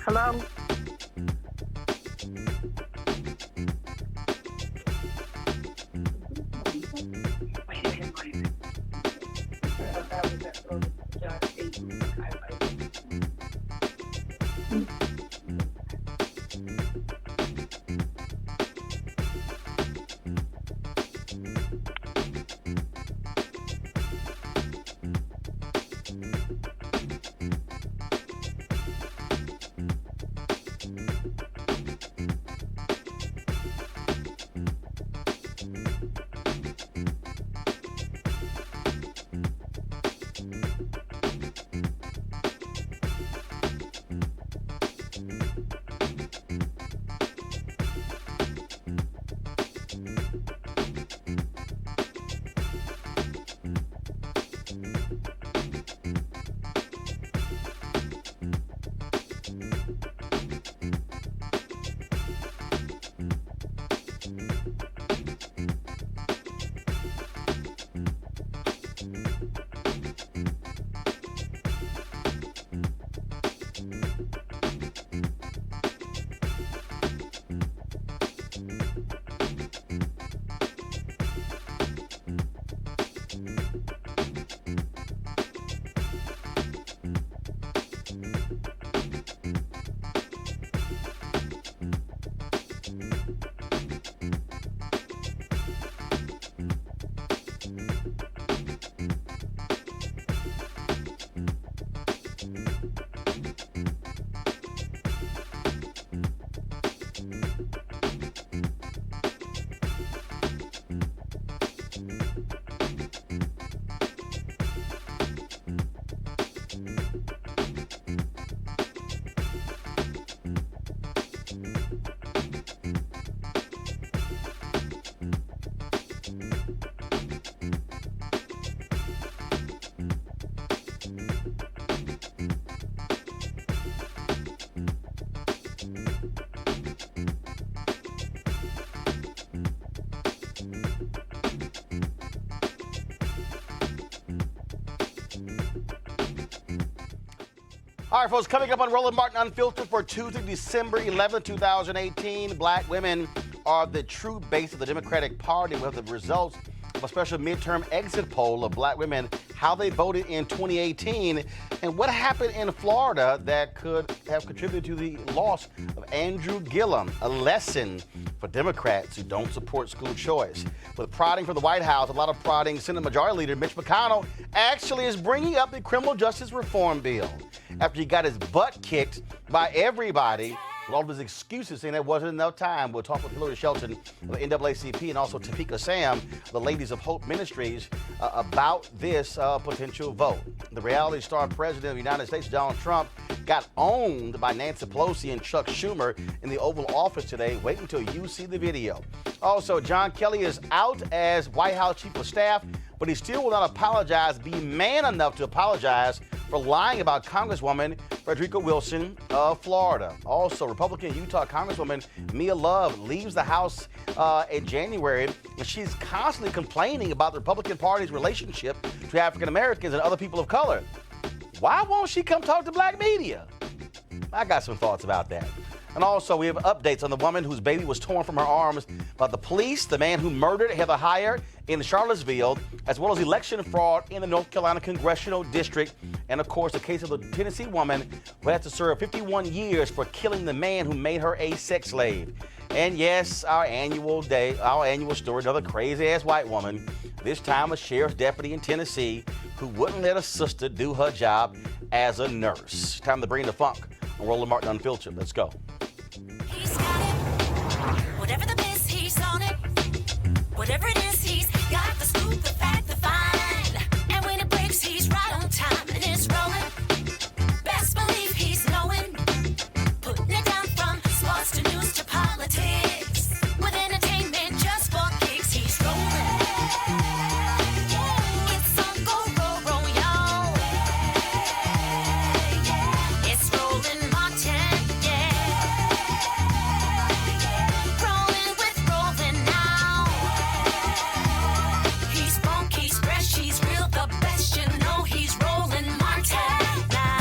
Hello? All right, folks, coming up on Roland Martin Unfiltered for Tuesday, December 11, 2018. Black women are the true base of the Democratic Party. We have the results of a special midterm exit poll of black women, how they voted in 2018, and what happened in Florida that could have contributed to the loss of Andrew Gillum, a lesson for Democrats who don't support school choice. With prodding for the White House, a lot of prodding, Senate Majority Leader Mitch McConnell actually is bringing up the criminal justice reform bill after he got his butt kicked by everybody with all of his excuses saying there wasn't enough time. We'll talk with Hillary Shelton of the NAACP and also Topeka Sam, the Ladies of Hope Ministries, about this potential vote. The reality star president of the United States, Donald Trump, got owned by Nancy Pelosi and Chuck Schumer in the Oval Office today. Wait until you see the video. Also, John Kelly is out as White House Chief of Staff, but he still will not apologize, be man enough to apologize for lying about Congresswoman Frederica Wilson of Florida. Also, Republican Utah Congresswoman Mia Love leaves the House in January, and she's constantly complaining about the Republican Party's relationship to African Americans and other people of color. Why won't she come talk to black media? I got some thoughts about that. And also, we have updates on the woman whose baby was torn from her arms by the police, the man who murdered Heather Heyer in Charlottesville, as well as election fraud in the North Carolina Congressional District. And, of course, the case of the Tennessee woman who had to serve 51 years for killing the man who made her a sex slave. And, yes, our annual story, another crazy-ass white woman, this time a sheriff's deputy in Tennessee who wouldn't let a sister do her job as a nurse. Time to bring the funk on Roland Martin Unfiltered. Let's go. He's got it. Whatever the miss, he's on it. Whatever it is, he's got the scoop, the fact, the find. And when it breaks, he's right on time and it's rolling. Best believe he's knowing. Putting it down from sports to news to politics. With entertainment just for kicks, he's rolling. It's on go, y'all. It's Roland Martin, yeah. Rolling with Roland now. He's funky, he's fresh, he's real, the best, you know he's Roland Martin now.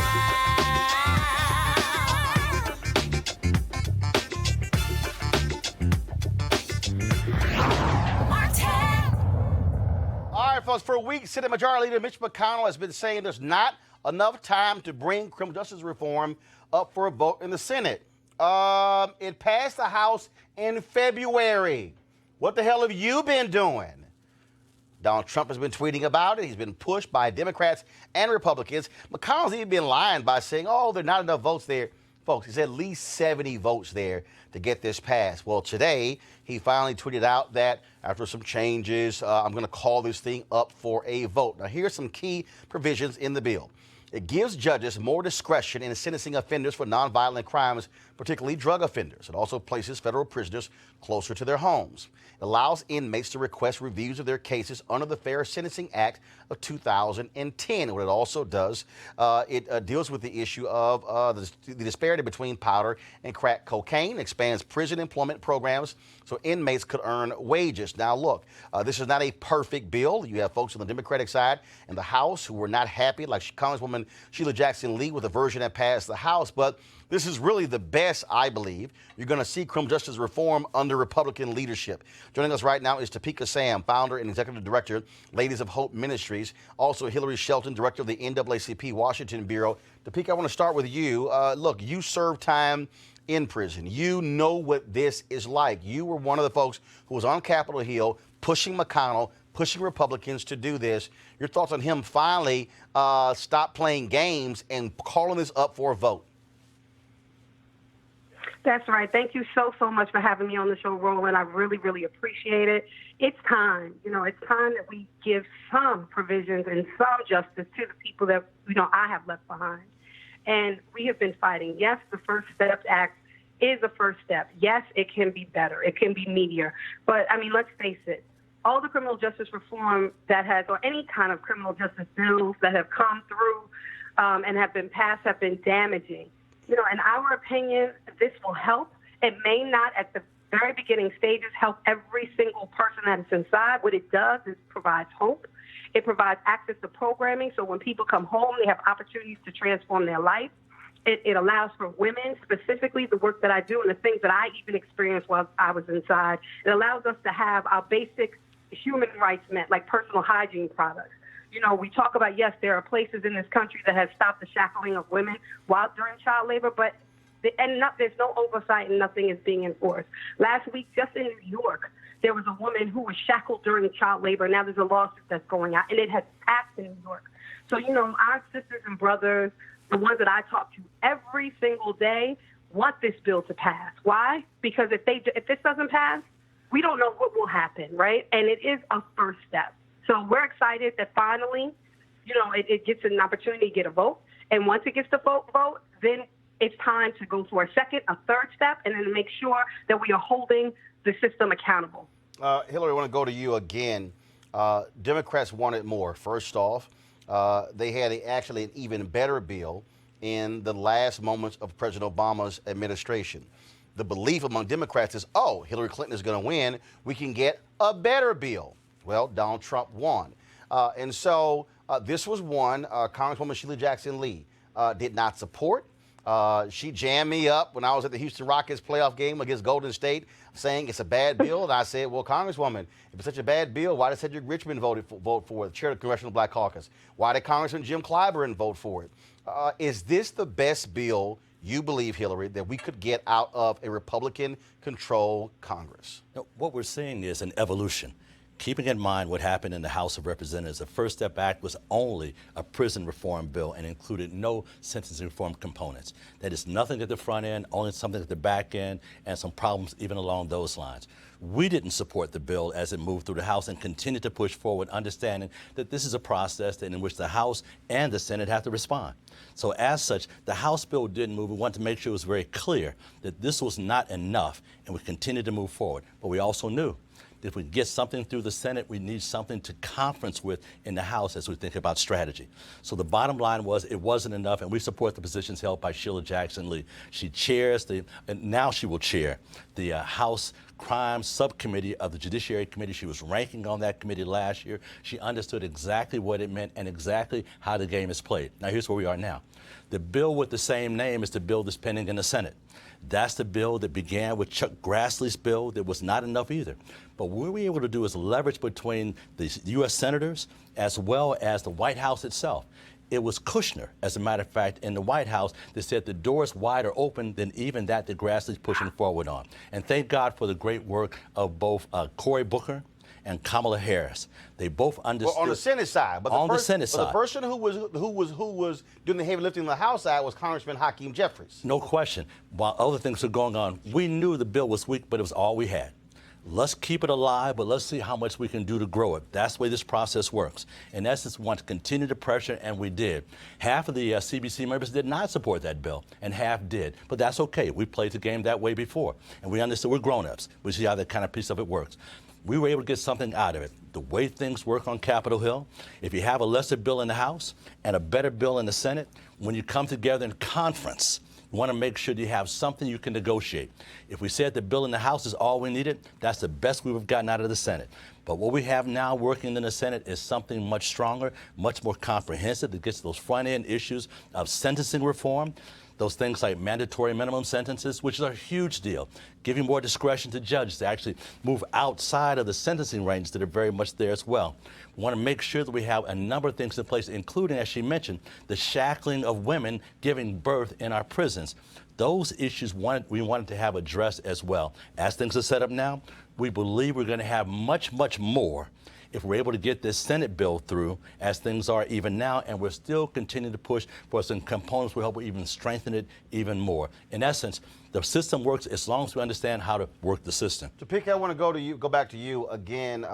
Martin. All right, folks, for a week, Senate Majority Leader Mitch McConnell has been saying there's not enough time to bring criminal justice reform up for a vote in the Senate. It passed the House in February. What the hell have you been doing? Donald Trump has been tweeting about it. He's been pushed by Democrats and Republicans. McConnell's even been lying by saying, oh, there are not enough votes there. Folks, there's at least 70 votes there to get this passed. Well, today, he finally tweeted out that after some changes, I'm going to call this thing up for a vote. Now, here's some key provisions in the bill. It gives judges more discretion in sentencing offenders for nonviolent crimes, particularly drug offenders. It also places federal prisoners closer to their homes. It allows inmates to request reviews of their cases under the Fair Sentencing Act of 2010. What it also does, it deals with the issue of the disparity between powder and crack cocaine, expands prison employment programs so inmates could earn wages. Now, look, this is not a perfect bill. You have folks on the Democratic side in the House who were not happy, like Congresswoman Sheila Jackson Lee, with the version that passed the House. But this is really the best, I believe, you're going to see criminal justice reform under Republican leadership. Joining us right now is Topeka Sam, founder and executive director, Ladies of Hope Ministries. Also, Hillary Shelton, director of the NAACP Washington Bureau. Topeka, I want to start with you. Look, you served time in prison. You know what this is like. You were one of the folks who was on Capitol Hill pushing McConnell, pushing Republicans to do this. Your thoughts on him finally stop playing games and calling this up for a vote? That's right. Thank you so much for having me on the show, Roland. I really appreciate it. It's time. It's time that we give some provisions and some justice to the people that, I have left behind. And we have been fighting. Yes, the First Steps Act is a first step. Yes, it can be better. It can be meatier. But, let's face it. All the criminal justice reform that has, or any kind of criminal justice bills that have come through and have been passed have been damaging. In our opinion, this will help. It may not at the very beginning stages help every single person that is inside. What it does is provides hope. It provides access to programming, so when people come home, they have opportunities to transform their life. It allows for women, specifically the work that I do and the things that I even experienced while I was inside. It allows us to have our basic human rights met, like personal hygiene products. We talk about, yes, there are places in this country that have stopped the shackling of women while during child labor, but there's no oversight and nothing is being enforced. Last week, just in New York, there was a woman who was shackled during child labor. Now there's a lawsuit that's going out, and it has passed in New York. So, our sisters and brothers, the ones that I talk to every single day, want this bill to pass. Why? Because if this doesn't pass, we don't know what will happen, right? And it is a first step. So we're excited that finally, it gets an opportunity to get a vote. And once it gets the vote, then it's time to go for a second, a third step, and then to make sure that we are holding the system accountable. Hillary, I want to go to you again. Democrats wanted more. First off, they had actually an even better bill in the last moments of President Obama's administration. The belief among Democrats is, oh, Hillary Clinton is going to win. We can get a better bill. Well, Donald Trump won. And so this was one Congresswoman Sheila Jackson Lee did not support. She jammed me up when I was at the Houston Rockets playoff game against Golden State, saying it's a bad bill. And I said, well, Congresswoman, if it's such a bad bill, why did Cedric Richmond vote for it, chair of the Congressional Black Caucus? Why did Congressman Jim Clyburn vote for it? Is this the best bill you believe, Hillary, that we could get out of a Republican-controlled Congress? No, what we're seeing is an evolution. Keeping in mind what happened in the House of Representatives, the First Step Act was only a prison reform bill and included no sentencing reform components. That is nothing at the front end, only something at the back end, and some problems even along those lines. We didn't support the bill as it moved through the House and continued to push forward, understanding that this is a process in which the House and the Senate have to respond. So as such, the House bill didn't move. We wanted to make sure it was very clear that this was not enough, and we continued to move forward. But we also knew if we get something through the Senate, we need something to conference with in the House as we think about strategy. So the bottom line was it wasn't enough, and we support the positions held by Sheila Jackson Lee. She chairs and now she will chair the House Crime Subcommittee of the Judiciary Committee. She was ranking on that committee last year. She understood exactly what it meant and exactly how the game is played. Now here's where we are now. The bill with the same name is the bill that's pending in the Senate. That's the bill that began with Chuck Grassley's bill that was not enough either. But what we were able to do is leverage between the U.S. senators as well as the White House itself. It was Kushner, as a matter of fact, in the White House that said the door is wider open than even that Grassley's pushing forward on. And thank God for the great work of both Cory Booker and Kamala Harris. They both understood. Well, on the Senate side, but the Senate side, the person who was doing the heavy lifting on the House side was Congressman Hakeem Jeffries. No question. While other things were going on, we knew the bill was weak, but it was all we had. Let's keep it alive, but let's see how much we can do to grow it. That's the way this process works. In essence, we want to continue the pressure, and we did. Half of the CBC members did not support that bill, and half did. But that's okay. We played the game that way before, and we understood we're grown-ups. We see how that kind of piece of it works. We were able to get something out of it. The way things work on Capitol Hill, if you have a lesser bill in the House and a better bill in the Senate, when you come together in conference, you want to make sure you have something you can negotiate. If we said the bill in the House is all we needed, that's the best we've gotten out of the Senate. But what we have now working in the Senate is something much stronger, much more comprehensive that gets those front-end issues of sentencing reform, those things like mandatory minimum sentences, which is a huge deal, giving more discretion to judges to actually move outside of the sentencing range that are very much there as well. We want to make sure that we have a number of things in place, including, as she mentioned, the shackling of women giving birth in our prisons. Those issues we wanted to have addressed as well. As things are set up now, we believe we're going to have much, much more if we're able to get this Senate bill through as things are even now, and we're still continuing to push for some components will help even strengthen it even more. In essence, the system works as long as we understand how to work the system. So, Pick, I want to go back to you again.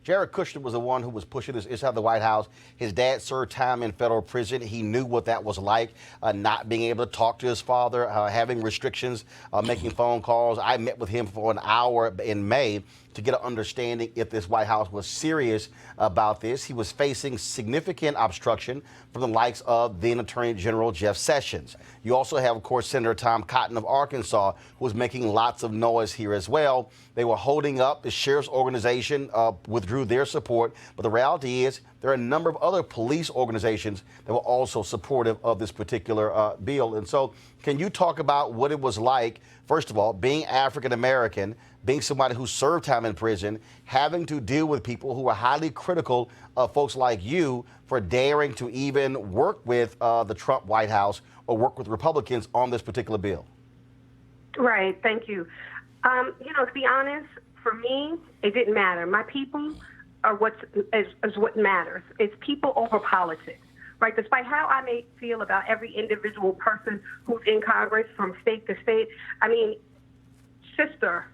Jared Kushner was the one who was pushing this inside the White House. His dad served time in federal prison. He knew what that was like, not being able to talk to his father, having restrictions, making phone calls. I met with him for an hour in May to get an understanding if this White House was serious about this. He was facing significant obstruction from the likes of then Attorney General Jeff Sessions. You also have, of course, Senator Tom Cotton of Arkansas, who was making lots of noise here as well. They were holding up. The sheriff's organization withdrew their support. But the reality is there are a number of other police organizations that were also supportive of this particular bill. And so can you talk about what it was like, first of all, being African American, being somebody who served time in prison, having to deal with people who are highly critical of folks like you for daring to even work with the Trump White House or work with Republicans on this particular bill? Right. Thank you. To be honest, for me, it didn't matter. My people are what matters. It's people over politics. Right, despite how I may feel about every individual person who's in Congress from state to state, I mean, Sister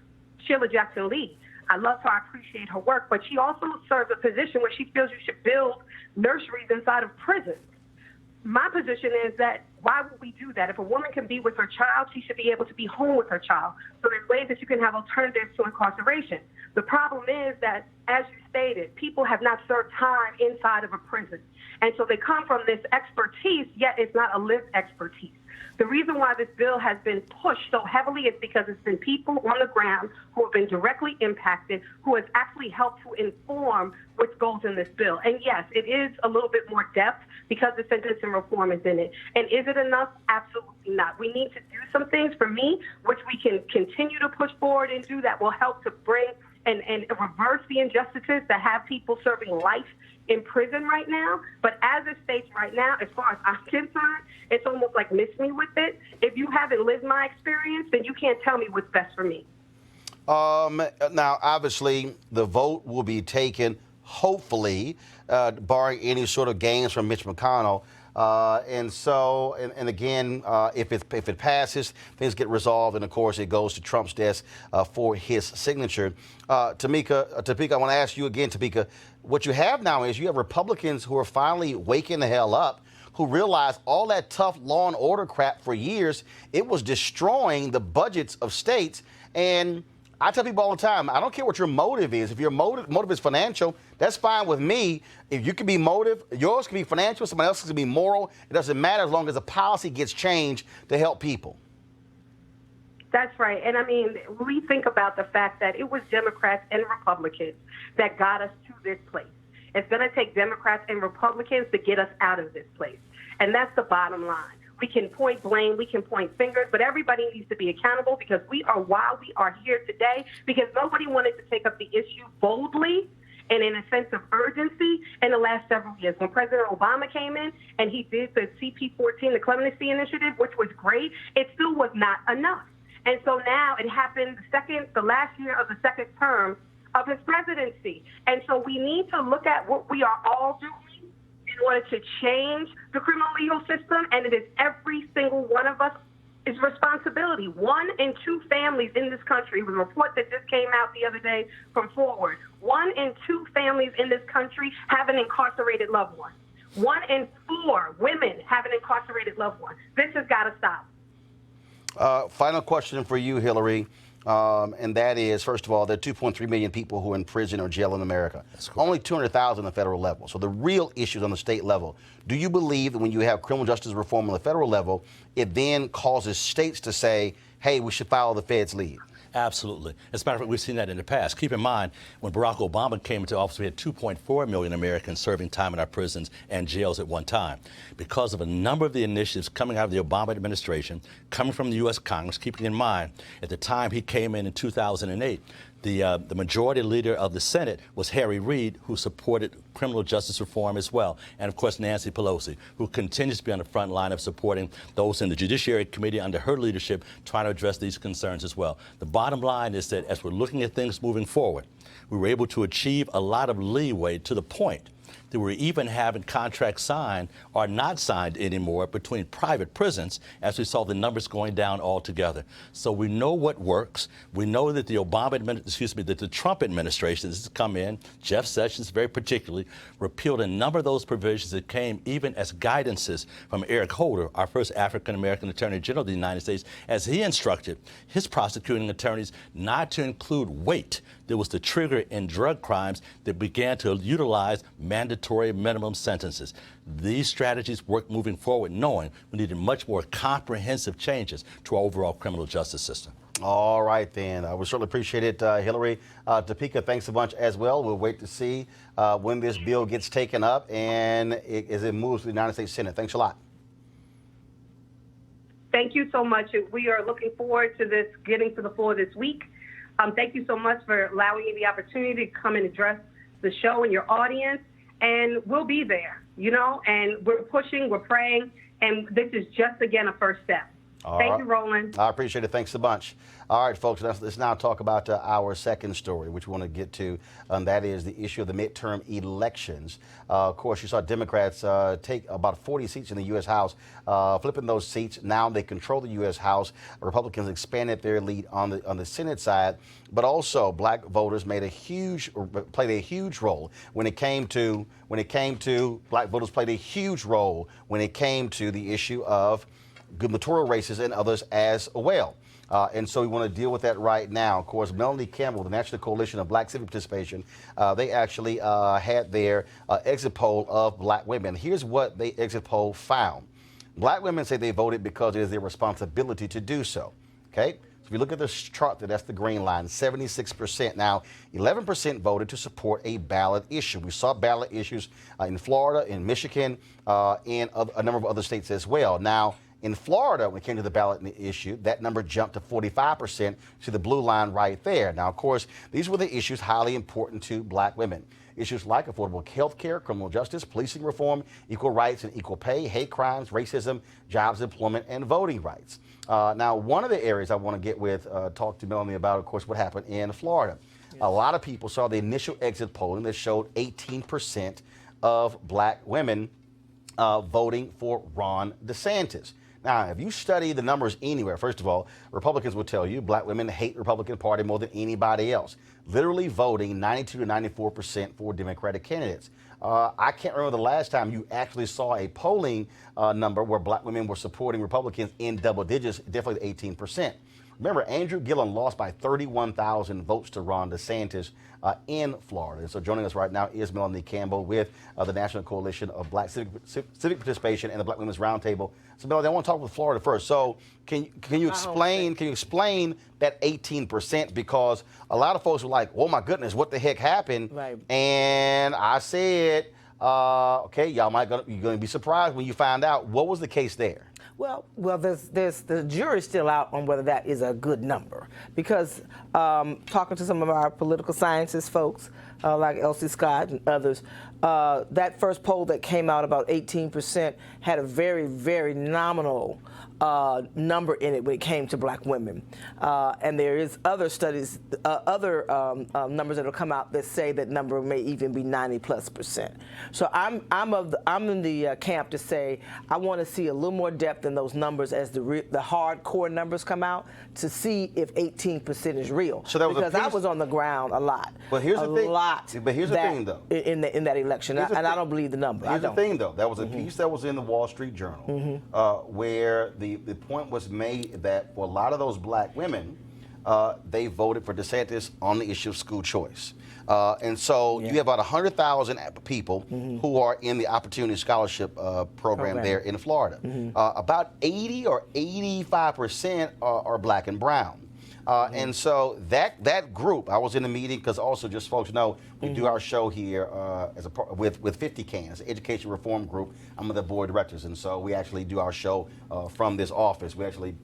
Sheila Jackson Lee, I love her, I appreciate her work, but she also serves a position where she feels you should build nurseries inside of prisons. My position is that why would we do that? If a woman can be with her child, she should be able to be home with her child. So there's ways that you can have alternatives to incarceration. The problem is that, as you stated, people have not served time inside of a prison. And so they come from this expertise, yet it's not a lived expertise. The reason why this bill has been pushed so heavily is because it's been people on the ground who have been directly impacted, who has actually helped to inform what goes in this bill. And yes, it is a little bit more depth because the sentencing reform is in it. And is it enough? Absolutely not. We need to do some things, for me, which we can continue to push forward and do that will help to bring and reverse the injustices that have people serving life in prison right now. But as it states right now, as far as I'm concerned, it's almost like miss me with it. If you haven't lived my experience, then you can't tell me what's best for me. Now, obviously, the vote will be taken, hopefully, barring any sort of gains from Mitch McConnell. And again, if it passes, things get resolved, and of course it goes to Trump's desk for his signature. Topeka, I want to ask you again, Topeka, what you have now is you have Republicans who are finally waking the hell up, who realize all that tough law and order crap for years, it was destroying the budgets of states. And I tell people all the time, I don't care what your motive is. If your motive is financial, that's fine with me. If you can be motive, yours can be financial, somebody else's can be moral. It doesn't matter as long as the policy gets changed to help people. That's right. And I mean, we think about the fact that it was Democrats and Republicans that got us to this place. It's going to take Democrats and Republicans to get us out of this place. And that's the bottom line. We can point blame, we can point fingers, but everybody needs to be accountable because why we are here today, because nobody wanted to take up the issue boldly and in a sense of urgency in the last several years. When President Obama came in and he did the CP14, the Clemency Initiative, which was great, it still was not enough. And so now it happened the last year of the second term of his presidency. And so we need to look at what we are all doing in order to change the criminal legal system, and it is every single one of us is responsibility. 1 in 2 families in this country, with a report that just came out the other day from Forward, 1 in 2 families in this country have an incarcerated loved one. 1 in 4 women have an incarcerated loved one. This has got to stop. Final question for you, Hillary, and that is, first of all, there are 2.3 million people who are in prison or jail in America. Only 200,000 on the federal level. So the real issues on the state level. Do you believe that when you have criminal justice reform on the federal level, it then causes states to say, hey, we should follow the Fed's lead? Absolutely. As a matter of fact, we've seen that in the past. Keep in mind, when Barack Obama came into office, we had 2.4 million Americans serving time in our prisons and jails at one time. Because of a number of the initiatives coming out of the Obama administration, coming from the U.S. Congress, keeping in mind, at the time he came in 2008, the majority leader of the Senate was Harry Reid, who supported criminal justice reform as well. And, of course, Nancy Pelosi, who continues to be on the front line of supporting those in the Judiciary Committee under her leadership trying to address these concerns as well. The bottom line is that as we're looking at things moving forward, we were able to achieve a lot of leeway to the point that we're even having contracts signed or not signed anymore between private prisons as we saw the numbers going down altogether. So we know what works. We know that the Trump administration has come in, Jeff Sessions very particularly, repealed a number of those provisions that came even as guidances from Eric Holder, our first African-American Attorney General of the United States, as he instructed his prosecuting attorneys not to include weight. There was the trigger in drug crimes that began to utilize mandatory minimum sentences. These strategies work moving forward, knowing we needed much more comprehensive changes to our overall criminal justice system. All right, then. We certainly appreciate it, Hillary. Topeka, thanks a bunch as well. We'll wait to see when this bill gets taken up and as it moves to the United States Senate. Thanks a lot. Thank you so much. We are looking forward to this getting to the floor this week. Thank you so much for allowing me the opportunity to come and address the show and your audience. And we'll be there, and we're pushing, we're praying, and this is just, again, a first step. Thank you, Roland. I appreciate it. Thanks a bunch. All right, folks, let's now talk about our second story, which we want to get to, and that is the issue of the midterm elections. Of course, you saw Democrats take about 40 seats in the U.S. House, flipping those seats. Now they control the U.S. House. Republicans expanded their lead on the Senate side, but also black voters played a huge role when it came to black voters played a huge role when it came to the issue of gubernatorial races and others as well. And so we want to deal with that right now. Of course, Melanie Campbell, the National Coalition of Black Civic Participation, they actually had their exit poll of black women. Here's what the exit poll found. Black women say they voted because it is their responsibility to do so. Okay? So if you look at this chart there, that's the green line, 76%. Now, 11% voted to support a ballot issue. We saw ballot issues in Florida, in Michigan, and a number of other states as well. Now, in Florida, when it came to the ballot issue, that number jumped to 45%, to the blue line right there. Now, of course, these were the issues highly important to Black women. Issues like affordable health care, criminal justice, policing reform, equal rights and equal pay, hate crimes, racism, jobs, employment, and voting rights. Now, one of the areas I want to get with, talk to Melanie about, of course, what happened in Florida. Yes. A lot of people saw the initial exit polling that showed 18% of Black women voting for Ron DeSantis. Now, if you study the numbers anywhere, first of all, Republicans will tell you Black women hate the Republican Party more than anybody else, literally voting 92 to 94% for Democratic candidates. I can't remember the last time you actually saw a polling number where Black women were supporting Republicans in double digits, definitely 18%. Remember, Andrew Gillum lost by 31,000 votes to Ron DeSantis in Florida. And so joining us right now is Melanie Campbell with the National Coalition of Black Civic Participation and the Black Women's Roundtable. So Melanie, I want to talk with Florida first. So can you explain that 18%? Because a lot of folks were like, oh my goodness, what the heck happened? Right. And I said, okay, you're going to be surprised when you find out. What was the case there? Well, there's the jury's still out on whether that is a good number, because talking to some of our political sciences folks, like Elsie Scott and others, that first poll that came out, about 18%, had a very, very nominal number in it when it came to Black women. And there is other studies, other numbers that will come out that say that number may even be 90+%. So I'm in the camp to say I want to see a little more depth in those numbers as the hardcore numbers come out, to see if 18% is real. So that was, because I was on the ground a lot. But here's the thing. But here's the thing, though. In that election, and I don't believe the number. Here's the thing, though. That was a piece that was in the Wall Street Journal, where the point was made that for a lot of those Black women, they voted for DeSantis on the issue of school choice. And so you have about 100,000 people who are in the Opportunity Scholarship program there in Florida. About 80 or 85% are Black and brown. And so that group, I was in the meeting, because also, just folks know, we do our show here with 50 Cans, Education Reform Group. I'm one of the board of directors, and so we actually do our show from this office. We actually,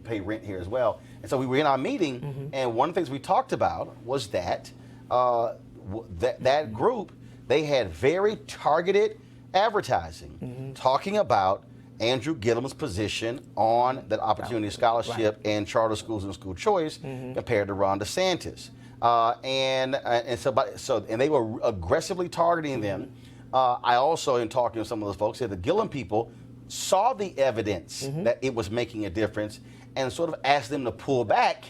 pay rent here as well. And so we were in our meeting, and one of the things we talked about was that that group, they had very targeted advertising talking about Andrew Gillum's position on that Opportunity Scholarship and charter schools and school choice compared to Ron DeSantis. And they were aggressively targeting them. I also, in talking to some of those folks, said the Gillum people saw the evidence that it was making a difference, and sort of asked them to pull back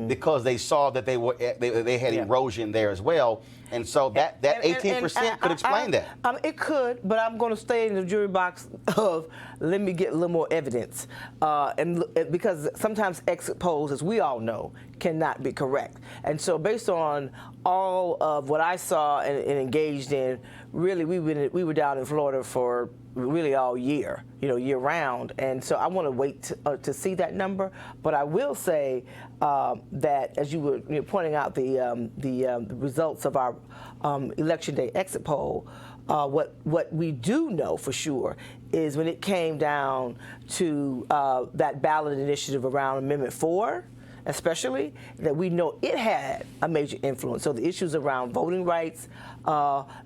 because they saw that they had erosion there as well. And so that 18% could explain that. It could, but I'm going to stay in the jury box of let me get a little more evidence. Because sometimes exit polls, as we all know, cannot be correct. And so based on all of what I saw and engaged in, really we were down in Florida for really all year, year round. And so I want to wait to see that number. But I will say that, as you were pointing out, the results of our Election Day exit poll, what we do know for sure is when it came down to that ballot initiative around Amendment 4, especially, that we know it had a major influence. So the issues around voting rights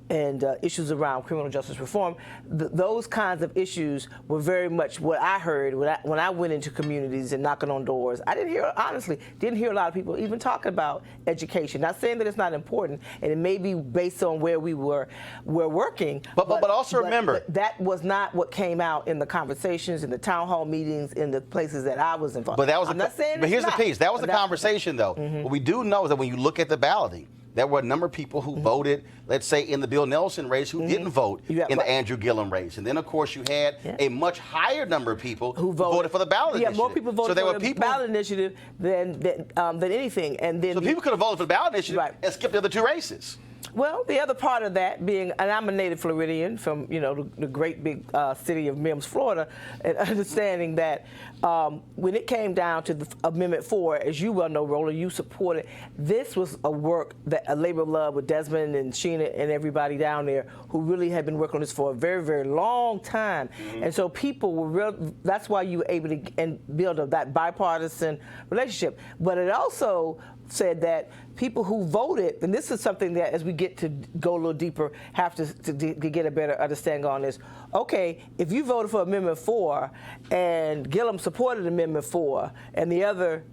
and issues around criminal justice reform, those kinds of issues were very much what I heard when I went into communities and knocking on doors. I didn't hear a lot of people even talking about education. Not saying that it's not important, and it may be based on where we're working. But also remember, that was not what came out in the conversations, in the town hall meetings, in the places that I was involved. But here's the piece. That was the conversation, though. What we do know is that when you look at the balloting, there were a number of people who voted, let's say, in the Bill Nelson race who didn't vote in the Andrew Gillum race. And then, of course, you had a much higher number of people who voted for the ballot initiative. Yeah, more people voted for the ballot initiative than anything. And then people could have voted for the ballot initiative and skipped the other two races. Well, the other part of that being, and I'm a native Floridian from, the great big city of Mims, Florida, and understanding that when it came down to the Amendment 4, as you well know, Roland, you supported, this was a work that a labor of love with Desmond and Sheena and everybody down there who really had been working on this for a very, very long time. And so people were that's why you were able to build that bipartisan relationship. But it also said that people who voted, and this is something that as we get to go a little deeper, have to get a better understanding on this. Okay, if you voted for Amendment 4 and Gillum supported Amendment 4 and the other,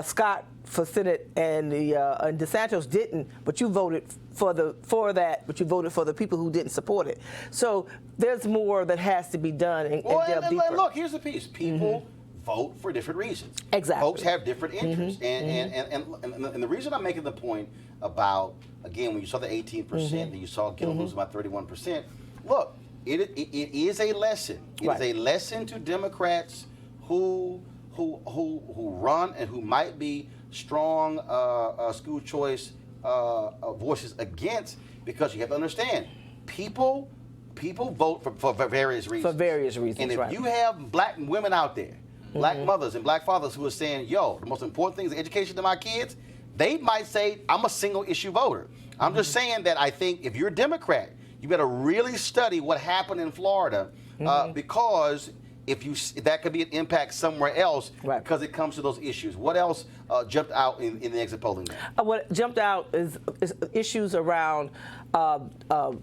Scott for Senate and DeSantis didn't, but you voted for that, but you voted for the people who didn't support it. So there's more that has to be done and delve deeper. Look, here's the piece. People vote for different reasons. Exactly. Folks have different interests. And the reason I'm making the point about, again, when you saw the 18% and you saw Gillum lose about 31%, look, it is a lesson. It is a lesson to Democrats who run and who might be strong school choice voices against, because you have to understand, people vote for various reasons. For various reasons, and if you have black women out there, black mothers and black fathers who are saying, yo, the most important thing is education to my kids, they might say, I'm a single issue voter. I'm just saying that I think if you're a Democrat, you better really study what happened in Florida, because that could be an impact somewhere else, because it comes to those issues. What else jumped out in the exit polling? What jumped out is issues around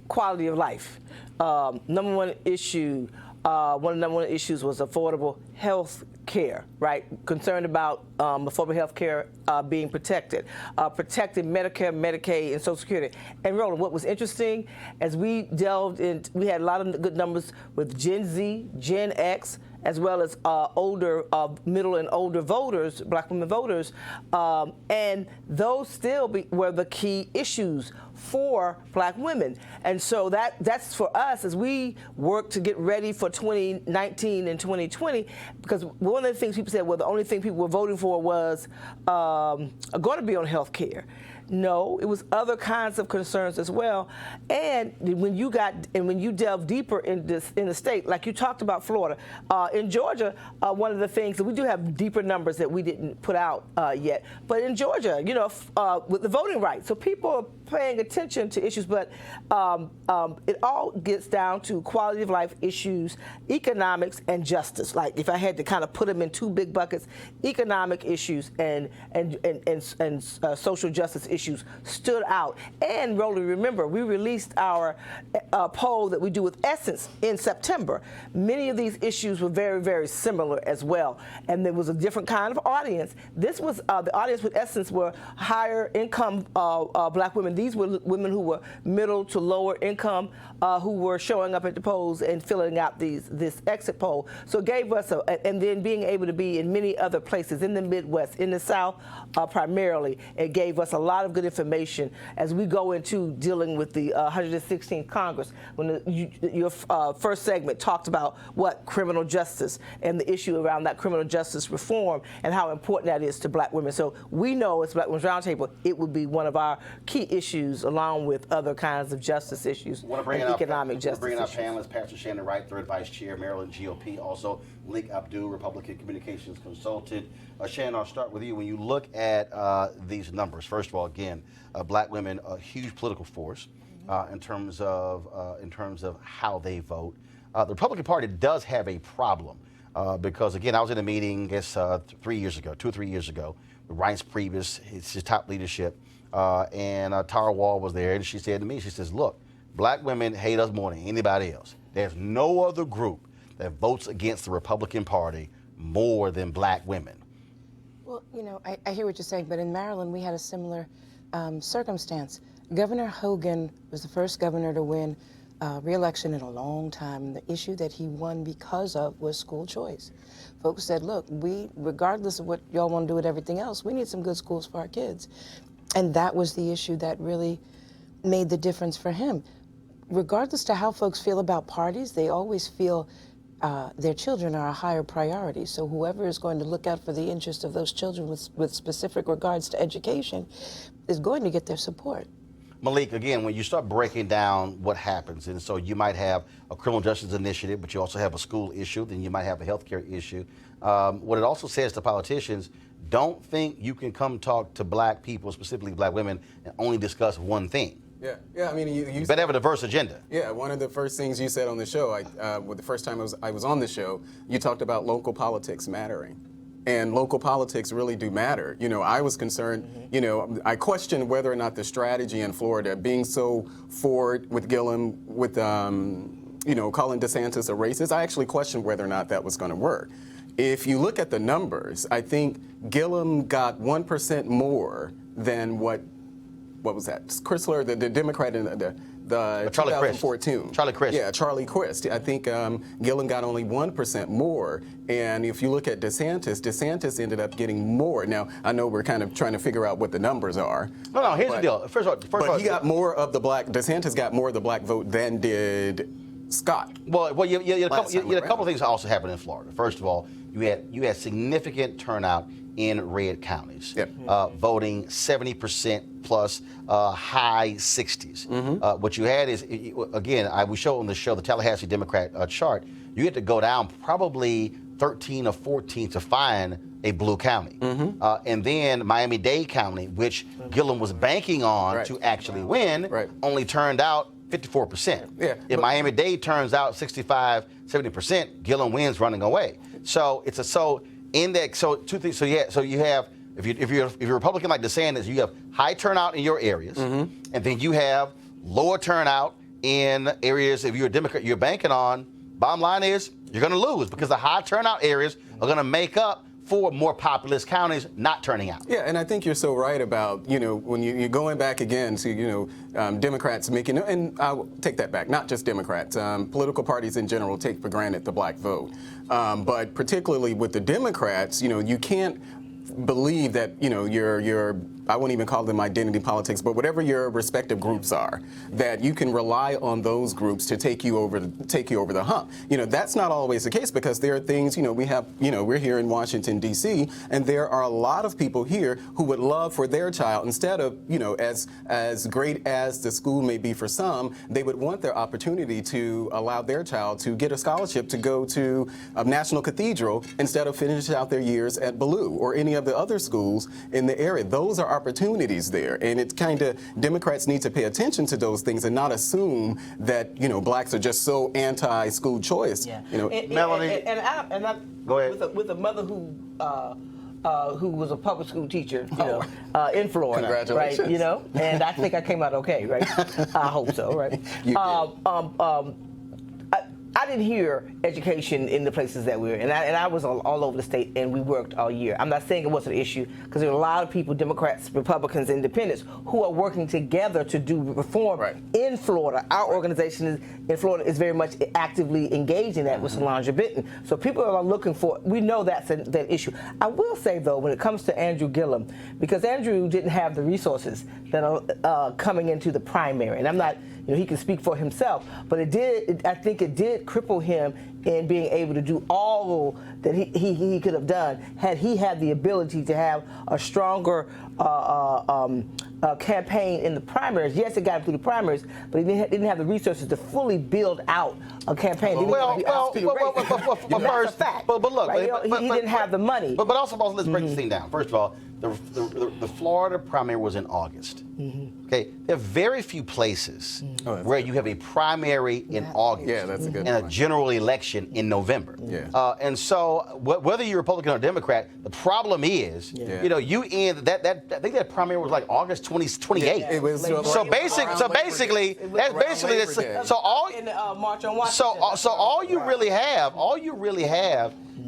quality of life. Number one issue, one of the number one issues was affordable health care, right? Concerned about affordable health care being protected, protecting Medicare, Medicaid, and Social Security. And Roland, what was interesting, as we delved in, we had a lot of good numbers with Gen Z, Gen X, as well as older, middle and older voters, black women voters, and those still were the key issues for black women. And so that's for us as we work to get ready for 2019 and 2020, because one of the things people said, well, the only thing people were voting for was going to be on health care. No, it was other kinds of concerns as well. And when you delve deeper in the state, like you talked about Florida, in Georgia, one of the things that we do have deeper numbers that we didn't put out yet. But in Georgia, with the voting rights, so people are paying attention to issues, but it all gets down to quality of life issues, economics, and justice. Like if I had to kind of put them in two big buckets, economic issues and social justice issues stood out. And Roland, remember, we released our poll that we do with Essence in September. Many of these issues were very, very similar as well. And there was a different kind of audience. This was, the audience with Essence were higher income black women. These were women who were middle to lower income, who were showing up at the polls and filling out this exit poll. So it gave us, and then being able to be in many other places, in the Midwest, in the South primarily, it gave us a lot of good information as we go into dealing with the 116th Congress. When your first segment talked about criminal justice and the issue around that criminal justice reform and how important that is to black women. So we know as Black Women's Roundtable, it would be one of our key issues along with other kinds of justice issues and economic justice bringing our issues. panelists, Pastor Shannon Wright, third vice chair, Maryland GOP, also Leek Abdul, Republican communications consultant. Shannon, I'll start with you. When you look at these numbers, first of all, again, black women, a huge political force in terms of how they vote. The Republican Party does have a problem because, again, I was in a meeting, I guess, 2 or 3 years ago, with Reince Priebus, his top leadership, and Tara Wall was there, and she said to me, she says, look, black women hate us more than anybody else. There's no other group that votes against the Republican Party more than black women. Well, I hear what you're saying, but in Maryland, we had a similar circumstance. Governor Hogan was the first governor to win re-election in a long time. And the issue that he won because of was school choice. Folks said, look, regardless of what y'all want to do with everything else, we need some good schools for our kids. And that was the issue that really made the difference for him. Regardless to how folks feel about parties, they always feel their children are a higher priority. So whoever is going to look out for the interest of those children with specific regards to education is going to get their support. Malik, again, when you start breaking down what happens, and so you might have a criminal justice initiative, but you also have a school issue, then you might have a healthcare issue. What it also says to politicians, don't think you can come talk to black people, specifically black women, and only discuss one thing. Yeah. I mean, you better have a diverse agenda. Yeah, one of the first things you said on the show, the first time I was on the show, you talked about local politics mattering. And local politics really do matter. You know, I was concerned, you know, I questioned whether or not the strategy in Florida, being so forward with Gillum, with, you know, calling DeSantis a racist, I actually questioned whether or not that was going to work. If you look at the numbers, I think Gillum got 1% more than what was that? Chrysler, the Democrat in the Charlie 2014. Crist. Charlie Crist. Yeah, Charlie Crist. I think Gillum got only 1% more. And if you look at DeSantis ended up getting more. Now, I know we're kind of trying to figure out what the numbers are. No, here's the deal. First of all, he got more of the black, DeSantis got more of the black vote than did Scott. Well, you had a couple of things also happened in Florida. First of all, you had significant turnout in red counties, voting 70% plus, high 60s. What you had is, again, we showed on the show the Tallahassee Democrat chart. You had to go down probably 13 or 14 to find a blue county. And then Miami-Dade County, which Gillum was banking on to actually win, only turned out 54%. If Miami-Dade turns out 65, 70%, Gillum wins running away. So it's two things. So you have, if you're a Republican like DeSantis, you have high turnout in your areas, and then you have lower turnout in areas. If you're a Democrat, you're banking on. Bottom line is you're going to lose because the high turnout areas are going to make up for more populous counties not turning out. Yeah, and I think you're so right about, you know, when you're going back again to, you know, Democrats making, and I'll take that back, not just Democrats, political parties in general take for granted the black vote. But particularly with the Democrats, you know, you can't believe that, you know, your I won't even call them identity politics, but whatever your respective groups are, that you can rely on those groups to take you over the hump. You know, that's not always the case because there are things, you know, we're here in Washington, D.C., and there are a lot of people here who would love for their child, instead of, you know, as great as the school may be for some, they would want their opportunity to allow their child to get a scholarship to go to a National Cathedral instead of finish out their years at Ballou or any of the other schools in the area. Those are opportunities there, and it's kind of, Democrats need to pay attention to those things and not assume that, you know, blacks are just so anti-school choice. Yeah. You know, Melanie, I go ahead. with a mother who was a public school teacher, you know, in Florida, Congratulations. right? You know, and I think I came out okay, right? I hope so, right? You did. I didn't hear education in the places that we were, and I was all over the state, and we worked all year. I'm not saying it wasn't an issue, because there are a lot of people, Democrats, Republicans, Independents, who are working together to do reform in Florida. Our organization in Florida is very much actively engaged in that with Solange Benton. So people are looking for, we know that's that issue. I will say, though, when it comes to Andrew Gillum, because Andrew didn't have the resources that are coming into the primary, and I'm not, you know, he can speak for himself, but I think it did cripple him in being able to do all that he could have done had he had the ability to have a stronger campaign in the primaries. Yes, it got him through the primaries, but he didn't have the resources to fully build out a campaign. But look, right? He didn't have the money. But also, let's break this thing down. First of all, the Florida primary was in August. Okay, there are very few places where you have a primary in August that's a good and point. a general election in November. And so, whether you're Republican or Democrat, the problem is, you know, you end that. I think that primary was like August 28th. It was So basically, so all in March on Washington. So all you really have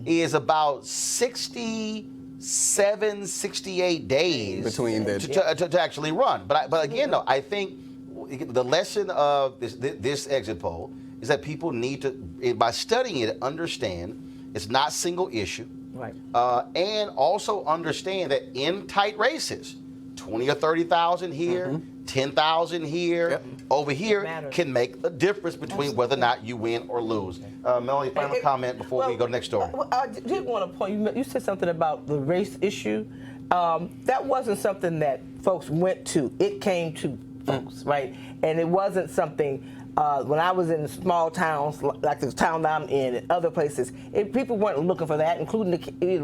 is about 68 days between to actually run. But again, though, I think the lesson of this exit poll is that people need to, by studying it, understand it's not single issue, right? And also understand that in tight races, 20 or 30,000 here, 10,000 here, over here can make a difference between whether or not you win or lose. Melanie, final comment before we go next door. I did want to point, you said something about the race issue. That wasn't something that folks went to. It came to folks, right? And it wasn't something. When I was in small towns, like the town that I'm in, and other places, people weren't looking for that, including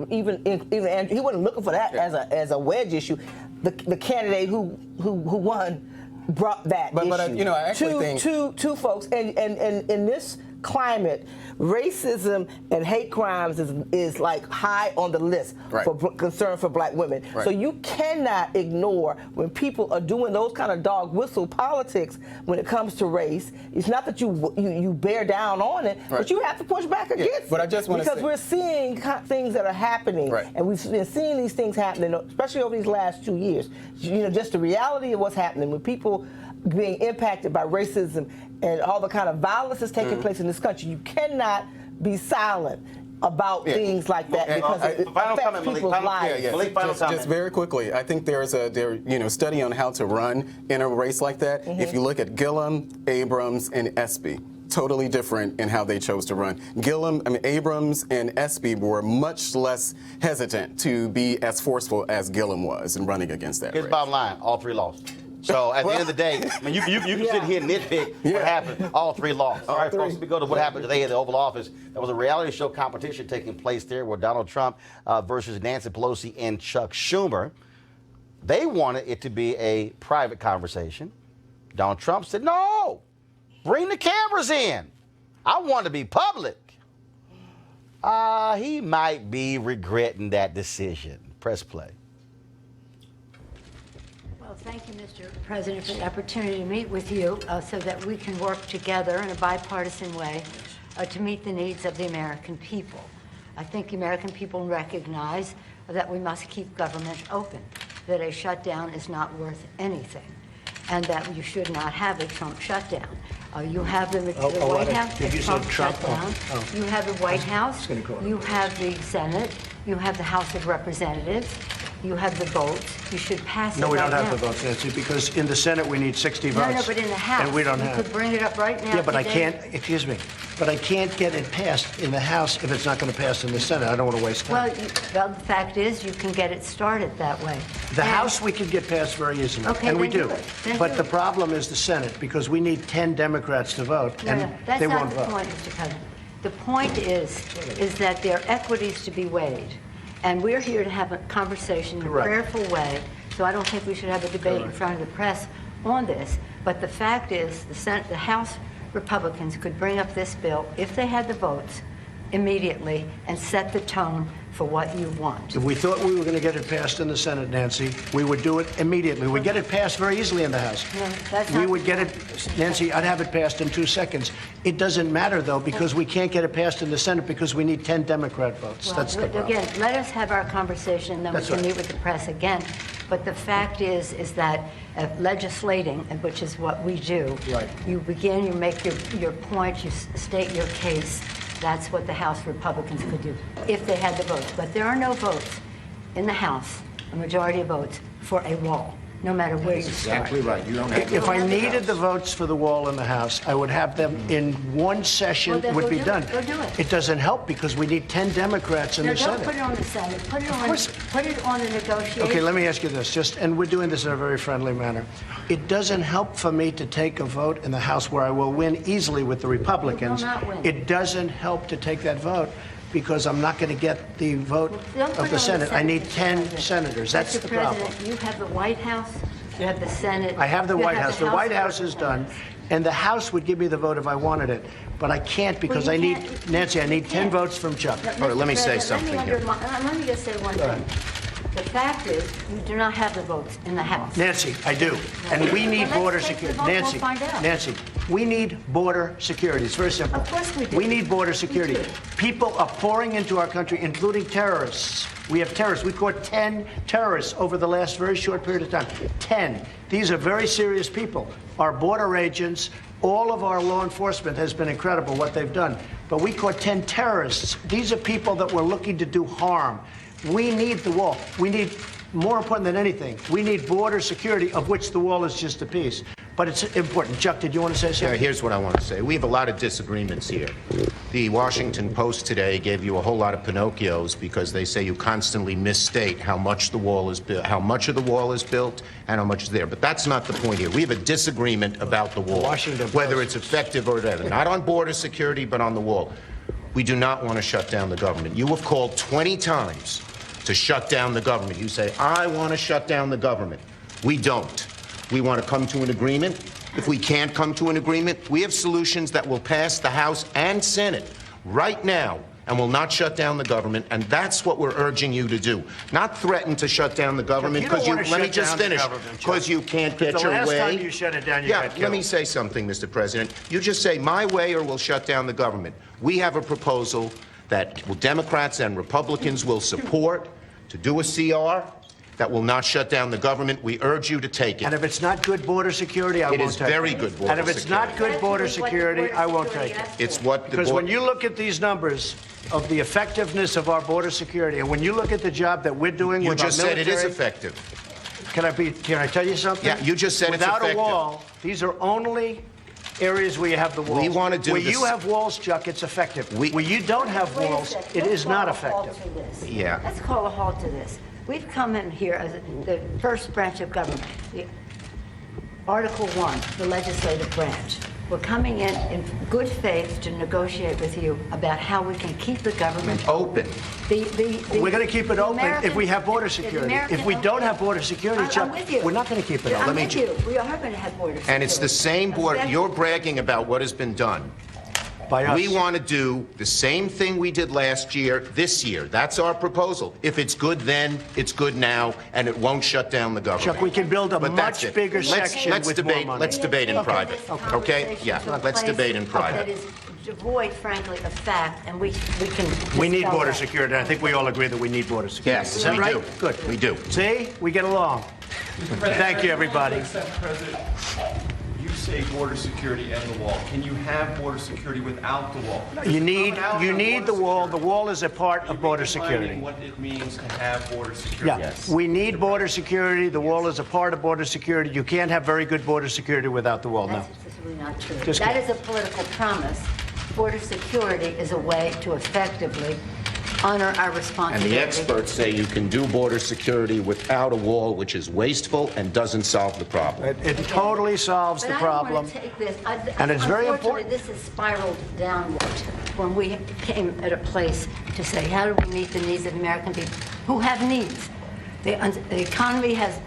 even Andrew, he wasn't looking for that as a wedge issue. The candidate who won brought that issue. But you know, I actually think two folks, and in this climate, racism and hate crimes is like high on the list for concern for black women. Right. So you cannot ignore when people are doing those kind of dog whistle politics when it comes to race. It's not that you bear down on it, but you have to push back against it. But I just want to because we're seeing things that are happening, and we've been seeing these things happening, especially over these last 2 years. You know, just the reality of what's happening with people being impacted by racism and all the kind of violence that's taking place in this country. You cannot be silent about things like that because it affects people's lives. Just very quickly, I think there's a study on how to run in a race like that. If you look at Gillum, Abrams, and Espy, totally different in how they chose to run. Abrams and Espy were much less hesitant to be as forceful as Gillum was in running against that Here's race. the bottom line, all three lost. So at the end of the day, I mean, you can sit here and nitpick what happened. All three lost. All right, folks, we go to what happened today at the Oval Office. There was a reality show competition taking place there where Donald Trump versus Nancy Pelosi and Chuck Schumer. They wanted it to be a private conversation. Donald Trump said, no, bring the cameras in. I want to be public. He might be regretting that decision. Press play. Well, thank you, Mr. President, for the opportunity to meet with you so that we can work together in a bipartisan way to meet the needs of the American people. I think the American people recognize that we must keep government open, that a shutdown is not worth anything, and that you should not have a Trump shutdown. You have the White House, a Trump shutdown. You have the White House, you have the Senate, you have the House of Representatives, you have the votes. You should pass it. No, we right don't have now. the votes, Nancy, because in the Senate we need 60 votes. No, but in the House, and we don't you have. could bring it up right now. Yeah, but today. I can't. Excuse me, but I can't get it passed in the House if it's not going to pass in the Senate. I don't want to waste time. Well, the fact is, you can get it started that way. The House we can get passed very easily, Okay, and we then do. do it. Then But do the it. problem is the Senate, because we need 10 Democrats to vote, No, and no, that's they not won't the vote. point, Mr. President. The point is that there are equities to be weighed, and we're here to have a conversation in a Correct. prayerful way. So I don't think we should have a debate in front of the press on this. But the fact is, the House Republicans could bring up this bill if they had the votes immediately and set the tone for what you want. If we thought we were going to get it passed in the Senate, Nancy, we would do it immediately. We'd get it passed very easily in the House. No, that's We not would the get point. it, Nancy, I'd have it passed in 2 seconds. It doesn't matter, though, because we can't get it passed in the Senate because we need 10 Democrat votes. Well, That's the problem. again, let us have our conversation, and then That's we can right. meet with the press again. But the fact is that legislating, which is what we do, Right. you begin, you make your point, you state your case. That's what the House Republicans could do if they had the votes. But there are no votes in the House, a majority of votes, for a wall, no matter where you start. right. You don't have if I needed the votes for the wall in the House, I would have them in one session. Well, then would go be do done. it. Go do it. It doesn't help because we need 10 Democrats in No, the don't Senate. put it on the Senate. Put it on. course. Put it on the negotiation. Okay, let me ask you this, and we're doing this in a very friendly manner. It doesn't help for me to take a vote in the House where I will win easily with the Republicans. You will not win. It doesn't help to take that vote because I'm not going to get the vote Don't put of it the on Senate. I need Mr. 10 President. senators. That's Mr. the problem. President, you have the White House, you have the Senate. I have the you White House. The White of House is done, and the House would give me the vote if I wanted it. But I can't because Well, I you need, can't. Nancy, I need You 10 can't. votes from Chuck. Mr. let me say President, something here. Let me just say one thing. The fact is, you do not have the votes in the House. Nancy, I do. And we need Well, let's border take the security. vote, we'll Nancy, find out. Nancy, we need border security. It's very simple. Of course we do. We need border security. do. People are pouring into our country, including terrorists. We have terrorists. We caught 10 terrorists over the last very short period of time. 10. These are very serious people. Our border agents, all of our law enforcement has been incredible what they've done. But we caught 10 terrorists. These are people that were looking to do harm. We need the wall. We need more important than anything, we need border security, of which the wall is just a piece. But it's important. Chuck, did you want to say something? Yeah, here's what I want to say. We have a lot of disagreements here. The Washington Post today gave you a whole lot of Pinocchios because they say you constantly misstate how much the wall is built, how much of the wall is built, and how much is there. But that's not the point here. We have a disagreement about the wall, whether it's effective or whatever. Not on border security, but on the wall. We do not want to shut down the government. You have called 20 times to shut down the government. You say, I want to shut down the government. We don't. We want to come to an agreement. If we can't come to an agreement, we have solutions that will pass the House and Senate right now and will not shut down the government, and that's what we're urging you to do. Not threaten to shut down the government because let me just finish, because you can't get your way. The last time you shut it down, you got killed. Let me say something, Mr. President. You just say my way or we'll shut down the government. We have a proposal that Democrats and Republicans will support to do a CR that will not shut down the government. We urge you to take it. And if it's not good border security, I won't take it. It is very good border security. And if it's not good border security, I won't take it. It's what the Because when you look at these numbers of the effectiveness of our border security, and when you look at the job that we're doing with our military... You just said it is effective. Can I tell you something? Yeah, you just said it's effective. Without a wall, these are only areas where you have the walls. We want to do where this. you have walls, Chuck, it's effective. Where you don't have walls, it is not effective. Yeah. Let's call a halt to this. We've come in here as the first branch of government, Article 1, the legislative branch. We're coming in good faith to negotiate with you about how we can keep the government open. We're going to keep it open if we have border security. If we don't have border security, Chuck, we're not going to keep it open. I'm with you. We are going to have border security. And it's the same border. You're bragging about what has been done. By us. We want to do the same thing we did last year, this year. That's our proposal. If it's good then, it's good now, and it won't shut down the government. Chuck, we can build a much bigger section with more money. Let's debate in private. Okay? Yeah, let's debate in private. That is devoid, frankly, of fact, and we can... We need border security. I think we all agree that we need border security. Yes, is that we right? do. Good. We do. See? We get along. Thank you, everybody. You say border security and the wall. Can you have border security without the wall? You need the wall. The wall is a part of border security. Defining what it means to have border security. Yeah, yes. We need border security. The wall is a part of border security. You can't have very good border security without the wall. No. That's really not true. Just that is a political promise. Border security is a way to effectively honor our And responsibility. the experts say you can do border security without a wall, which is wasteful and doesn't solve the problem. It totally solves the problem. But I don't want to take this. And it's very important. This has spiraled downward when we came at a place to say, how do we meet the needs of American people who have needs? The economy has,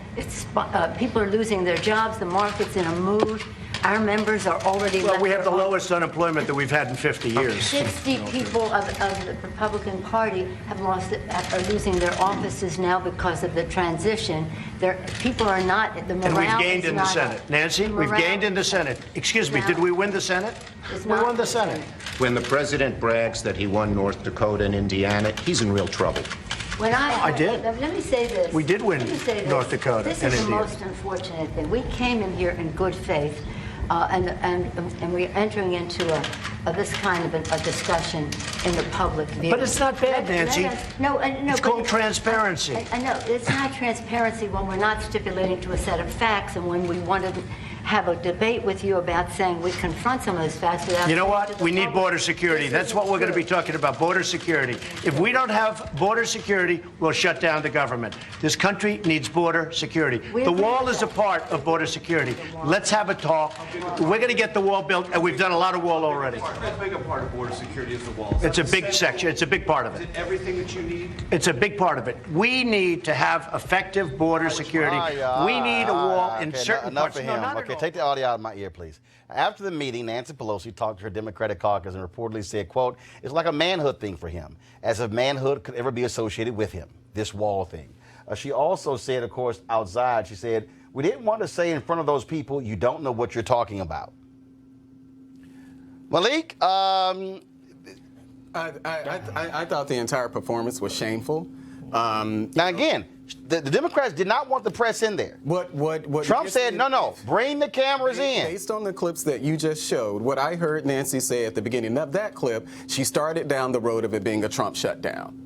people are losing their jobs, the market's in a mood. Our members are already Well, we have the lowest unemployment that we've had in 50 years. 60 people of the Republican Party are losing their offices now because of the transition. People are not, the morale And we've gained is in the not Senate. up. Nancy, The we've morale gained in the Senate. Excuse me, now did we win the Senate? is We not won the Senate. When the president brags that he won North Dakota and Indiana, he's in real trouble. When I did. Let me say this. We did win Let me say this. North Dakota This and is the Indiana. most unfortunate thing. We came in here in good faith, and we're entering into this kind of a discussion in the public view. But it's not bad, Nancy. No, It's called transparency. I know. It's not transparency when we're not stipulating to a set of facts and when we want to have a debate with you about saying we confront some of those facts without... You know saying what? to the We need public, border security. this That's what isn't we're going to be true. talking about, border security. If we don't have border security, we'll shut down the government. This country needs border security. We The agree wall with is a that. part of border security. Let's have a talk. We're going to get the wall built, and we've done a lot of wall already. How big a part of border security is the wall? Is It's that a big essential? section. It's a big part of Is it. it everything that you need? It's a big part of it. We need to have effective border security. We need a wall in certain enough parts. of No, him. not at Okay, all. take the audio out of my ear, please. After the meeting, Nancy Pelosi talked to her Democratic caucus and reportedly said, quote, it's like a manhood thing for him, as if manhood could ever be associated with him, this wall thing. She also said, of course, outside, she said, we didn't want to say in front of those people, you don't know what you're talking about. Malik, I thought the entire performance was shameful. now again, the Democrats did not want the press in there. What Trump said, no, bring the cameras in. Based on the clips that you just showed, what I heard Nancy say at the beginning of that clip, she started down the road of it being a Trump shutdown.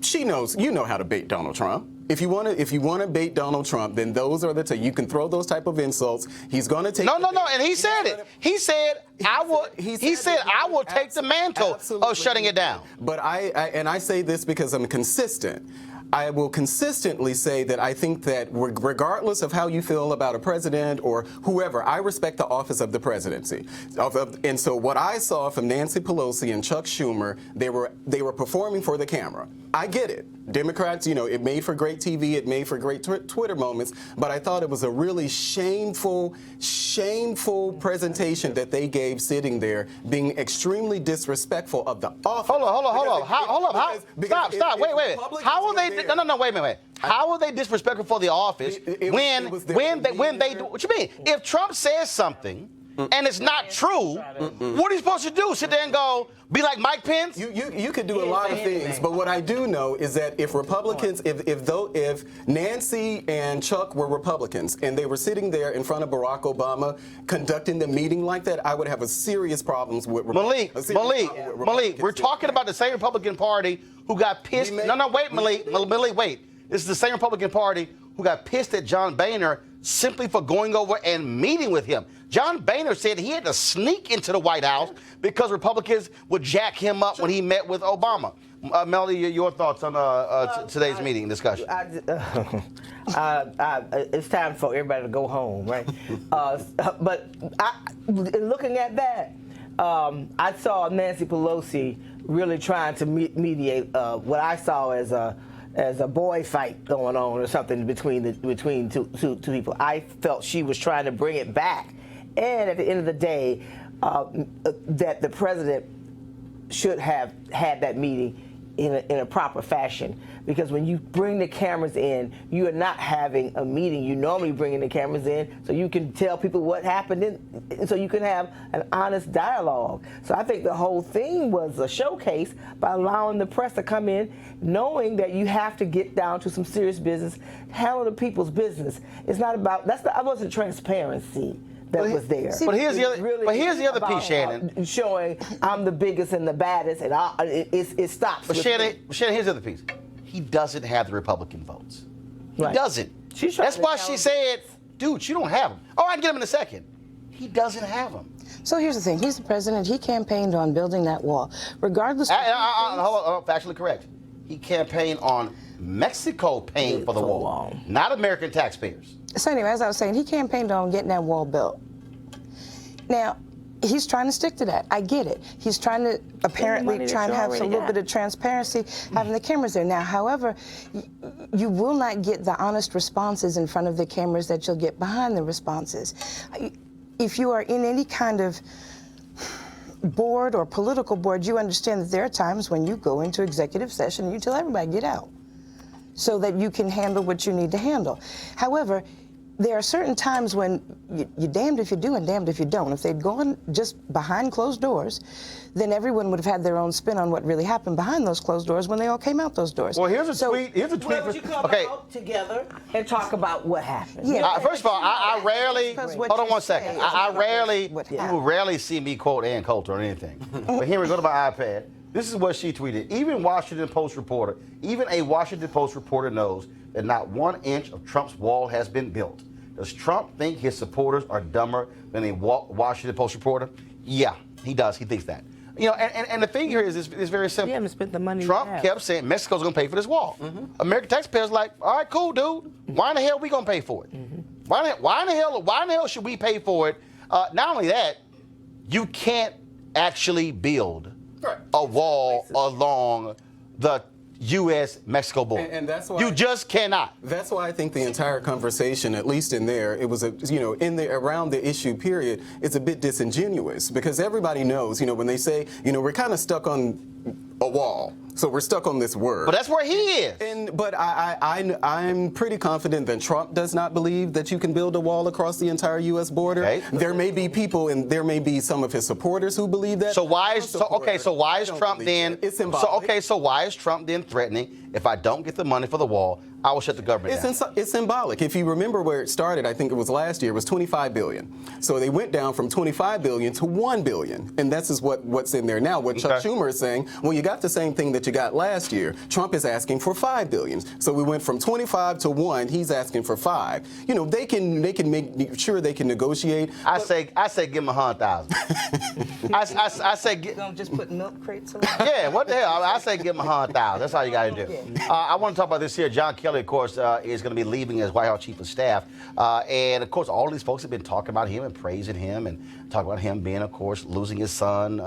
She knows, you know how to bait Donald Trump. If you want to bait Donald Trump, then those are the two. You can throw those type of insults. He's going to take. No. And he said it. He said I will. He said I will take the mantle of shutting it down. But I say this because I'm consistent. I will consistently say that I think that regardless of how you feel about a president or whoever, I respect the office of the presidency. And so what I saw from Nancy Pelosi and Chuck Schumer, they were performing for the camera. I get it. Democrats, it made for great TV, it made for great Twitter moments, but I thought it was a really shameful presentation that they gave sitting there, being extremely disrespectful of the office. Hold on. Stop. Wait. How are they? No. Wait a minute. How are they disrespectful for the office when they do? What you mean? If Trump says something and it's not true, what are you supposed to do? Sit there and go, be like Mike Pence? You could do a lot of things, but what I do know is that if Republicans, if Nancy and Chuck were Republicans and they were sitting there in front of Barack Obama conducting the meeting like that, I would have a serious problems with Malik, we're talking about the same Republican Party who got pissed. Malik, wait. This is the same Republican Party who got pissed at John Boehner simply for going over and meeting with him. John Boehner said he had to sneak into the White House because Republicans would jack him up when he met with Obama. Melody, your thoughts on today's meeting discussion? It's time for everybody to go home, right? But looking at that, I saw Nancy Pelosi really trying to mediate what I saw as a boy fight going on or something between two people. I felt she was trying to bring it back. And at the end of the day, that the president should have had that meeting in a proper fashion. Because when you bring the cameras in, you are not having a meeting. You normally bring the cameras in so you can tell people what happened, and so you can have an honest dialogue. So I think the whole thing was a showcase by allowing the press to come in, knowing that you have to get down to some serious business, handle the people's business. It's not about, I wasn't transparency that was there. But here's the other piece, Shannon. Showing I'm the biggest and the baddest, and it stops. But Shannon, here's the other piece. He doesn't have the Republican votes. He doesn't. That's why she said, dude, you don't have them. Oh, I can get them in a second. He doesn't have them. So here's the thing. He's the president. He campaigned on building that wall. Regardless of... Hold on, factually correct. He campaigned on Mexico paying for the wall, not American taxpayers. So anyway, as I was saying, he campaigned on getting that wall built. Now, he's trying to stick to that. I get it. He's trying to apparently have a little bit of transparency, having the cameras there. Now, however, you will not get the honest responses in front of the cameras that you'll get behind the responses. If you are in any kind of board or political board, you understand that there are times when you go into executive session and you tell everybody, get out, so that you can handle what you need to handle. However, there are certain times when you're damned if you do and damned if you don't. If they'd gone just behind closed doors, then everyone would have had their own spin on what really happened behind those closed doors when they all came out those doors. Well, here's a tweet. Here's a tweet. Well, you come out together and talk about what happened. Yeah. First of all, I rarely. Hold on one second. You will rarely see me quote Ann Coulter or anything. But here we go to my iPad. This is what she tweeted. Even a Washington Post reporter knows that not 1 inch of Trump's wall has been built. Does Trump think his supporters are dumber than a Washington Post reporter? Yeah, he does. He thinks that. And the thing here is very simple. You haven't spent the money. Trump kept saying Mexico's going to pay for this wall. American taxpayers like, all right, cool, dude. Why in the hell are we going to pay for it? Why in the hell should we pay for it? Not only that, you can't actually build a wall along the U.S.-Mexico border. And that's why you just cannot. That's why I think the entire conversation, at least in there, it was around the issue period, it's a bit disingenuous because everybody knows, when they say, we're kind of stuck on a wall. So we're stuck on this word. But that's where he is. But I'm pretty confident that Trump does not believe that you can build a wall across the entire U.S. border. Okay. There may be people, and there may be some of his supporters who believe that. So why is Trump then? It's symbolic. So why is Trump then threatening, if I don't get the money for the wall, I will shut the government down? It's symbolic. If you remember where it started, I think it was last year, it was $25 billion. So they went down from $25 billion to $1 billion, and that's what's in there now. What Chuck Schumer is saying, well, you got the same thing that what you got last year. Trump is asking for $5 billion. So we went from 25 to 1. He's asking for 5. You know, they can make sure they can negotiate. I say give him 100,000. I say You gonna just put milk crates around? yeah, what the hell? I say give him 100,000. That's all you got to do. I want to talk about this here. John Kelly, of course, is going to be leaving as White House Chief of Staff. And, of course, all these folks have been talking about him and praising him and talking about him being, of course, losing his son,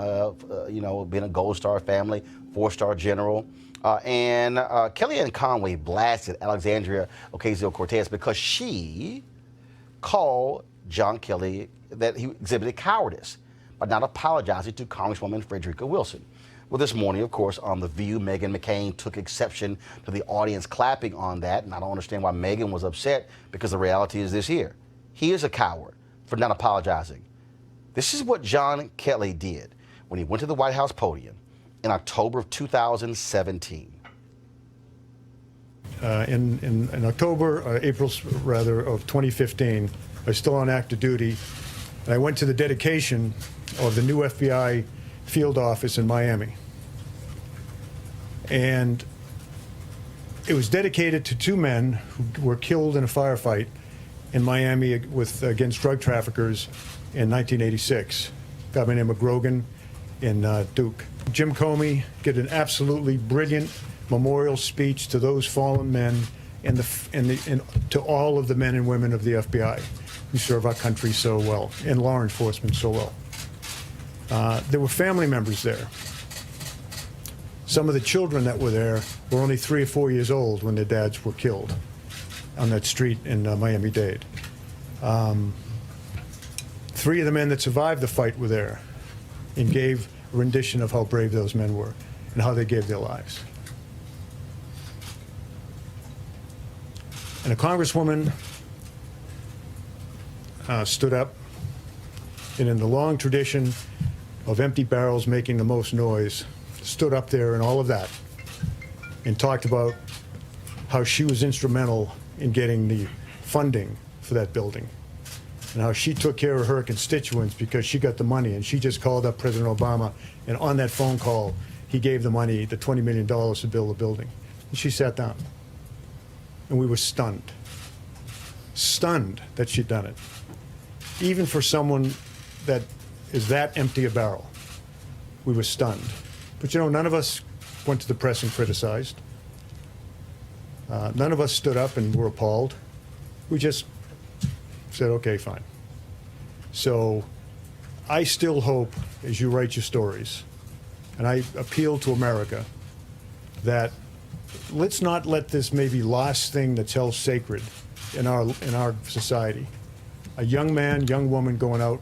you know, being a Gold Star family, 4-star general. And Kellyanne Conway blasted Alexandria Ocasio-Cortez because she called John Kelly that he exhibited cowardice by not apologizing to Congresswoman Frederica Wilson. Well, this morning, of course, on The View, Meghan McCain took exception to the audience clapping on that, and I don't understand why Meghan was upset, because the reality is this here. He is a coward for not apologizing. This is what John Kelly did when he went to the White House podium in October of 2017. In October, April rather, of 2015, I was still on active duty, and I went to the dedication of the new FBI field office in Miami. And it was dedicated to 2 men who were killed in a firefight in Miami against drug traffickers in 1986. A guy by the name of Grogan in Duke. Jim Comey did an absolutely brilliant memorial speech to those fallen men and to all of the men and women of the FBI who serve our country so well and law enforcement so well. There were family members there. Some of the children that were there were only 3 or 4 years old when their dads were killed on that street in Miami-Dade. 3 of the men that survived the fight were there and gave a rendition of how brave those men were and how they gave their lives. And a congresswoman stood up, and in the long tradition of empty barrels making the most noise, stood up there and all of that and talked about how she was instrumental in getting the funding for that building and how she took care of her constituents because she got the money, and she just called up President Obama, and on that phone call he gave the money, the $20 million to build the building. And she sat down, and we were stunned that she'd done it. Even for someone that is that empty a barrel, we were stunned. But you know, none of us went to the press and criticized. None of us stood up and were appalled. We just said, okay, fine. So I still hope, as you write your stories, and I appeal to America, that let's not let this maybe last thing that's held sacred in our society. A young man, young woman going out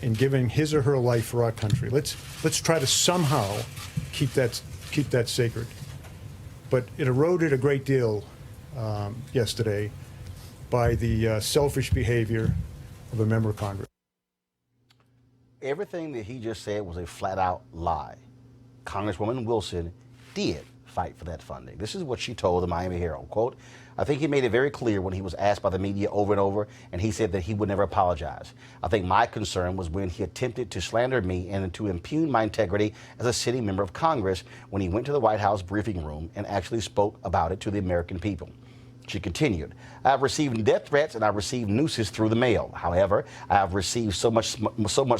and giving his or her life for our country. Let's try to somehow keep that sacred. But it eroded a great deal yesterday by the selfish behavior of a member of Congress. Everything that he just said was a flat-out lie. Congresswoman Wilson did fight for that funding. This is what she told the Miami Herald, quote, I think he made it very clear when he was asked by the media over and over, and he said that he would never apologize. I think my concern was when he attempted to slander me and to impugn my integrity as a sitting member of Congress when he went to the White House briefing room and actually spoke about it to the American people. She continued, I have received death threats and I've received nooses through the mail. However, I have received so much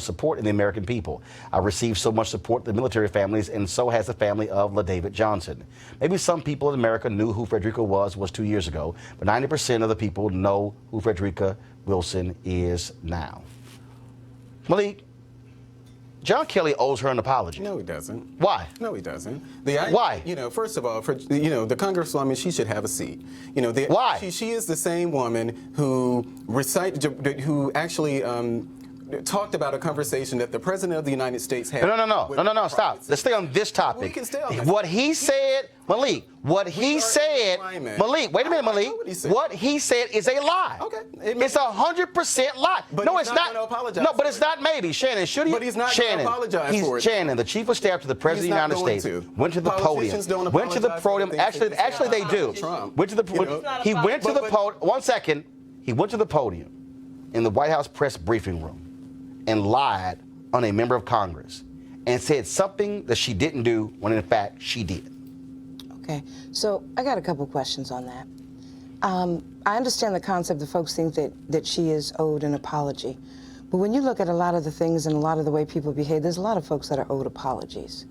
support in the American people. I've received so much support in the military families, and so has the family of LaDavid Johnson. Maybe some people in America knew who Frederica was 2 years ago, but 90% of the people know who Frederica Wilson is now. Malik, John Kelly owes her an apology. No, he doesn't. Why? No, he doesn't. Why? You know, first of all, the Congresswoman, she should have a seat. You know, why? She is the same woman who actually talked about a conversation that the President of the United States had. No, stop. Let's stay on this topic. We can stay on this. What he said, Malik, Malik, wait a minute, Malik. What he said is a lie. Okay. It's 100% lie. But no, he's it's not. Gonna apologize no, but for it's it. not maybe. Shannon, should he? But he's not going to apologize for it. Shannon, the Chief of Staff to the President of the United States, went to the podium. Went to the podium. Actually, they do. Went to the. He went to the podium. 1 second. He went to the podium in the White House press briefing room and lied on a member of Congress and said something that she didn't do when in fact she did. Okay, so I got a couple questions on that. I understand the concept that folks think that she is owed an apology. But when you look at a lot of the things and a lot of the way people behave, there's a lot of folks that are owed apologies.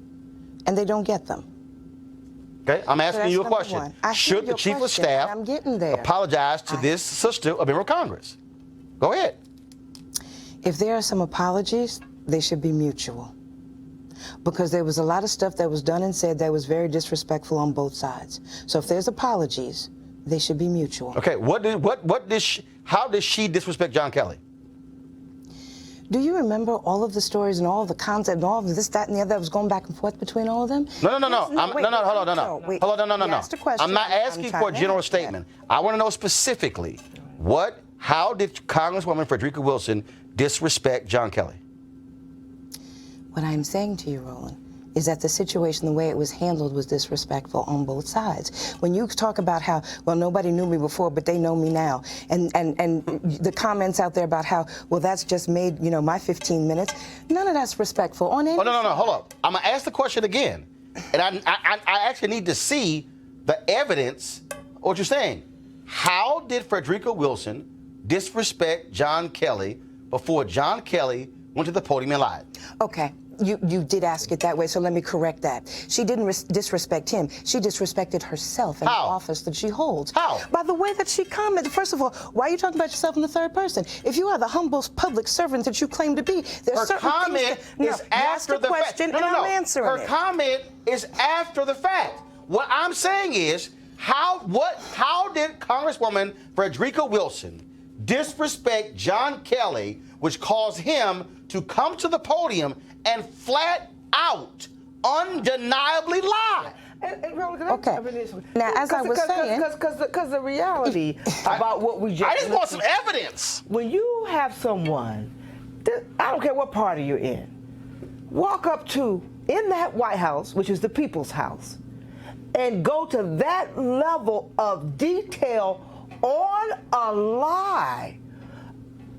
And they don't get them. Okay, I'm asking you a question. Should the chief of staff apologize to this sister, a member of Congress? Go ahead. If there are some apologies, they should be mutual. Because there was a lot of stuff that was done and said that was very disrespectful on both sides. So if there's apologies, they should be mutual. Okay, how did she disrespect John Kelly? Do you remember all of the stories and all of the concept and all of this, that, and the other that was going back and forth between all of them? No. Hold on. I'm not asking for a general statement. I want to know specifically how did Congresswoman Frederica Wilson disrespect John Kelly? What I'm saying to you, Roland, is that the situation, the way it was handled, was disrespectful on both sides. When you talk about how, well, nobody knew me before, but they know me now, and the comments out there about how, well, that's just made, my 15 minutes, none of that's respectful on any no, hold up. I'm going to ask the question again, and I actually need to see the evidence of what you're saying. How did Frederica Wilson disrespect John Kelly before John Kelly went to the podium and lied? Okay. You did ask it that way, so let me correct that. She didn't disrespect him. She disrespected herself and the office that she holds. How? By the way that she commented. First of all, why are you talking about yourself in the third person? If you are the humble public servant that you claim to be, there's certain things that... is after the fact. I'm answering it. Her comment is after the fact. What I'm saying is, how did Congresswoman Frederica Wilson disrespect John Kelly, which caused him to come to the podium and flat out, undeniably lie? Okay. Now, as I was saying, because the reality about what we just... I just want some evidence. When you have someone, I don't care what party you're in, walk up to, in that White House, which is the people's house, and go to that level of detail on a lie,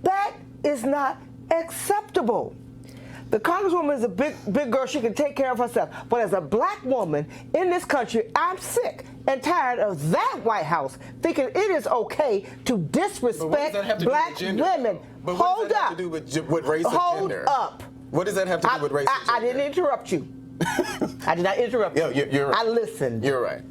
that is not acceptable. The Congresswoman is a big girl. She can take care of herself. But as a black woman in this country, I'm sick and tired of that White House thinking it is okay to disrespect black women. But Hold what does that up. have to do with race and gender? Hold up. What does that have to do with race and gender? I didn't interrupt you. I did not interrupt you. You're right. I listened. You're right.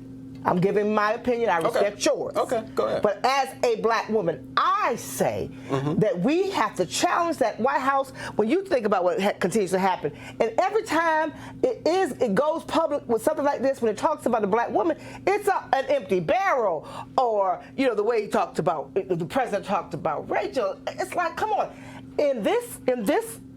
I'm giving my opinion. I respect yours. Okay, go ahead. But as a black woman, I say that we have to challenge that White House when you think about what continues to happen. And every time it goes public with something like this, when it talks about a black woman, it's an empty barrel. Or, the way he talked about, the president talked about Rachel. It's like, come on. In this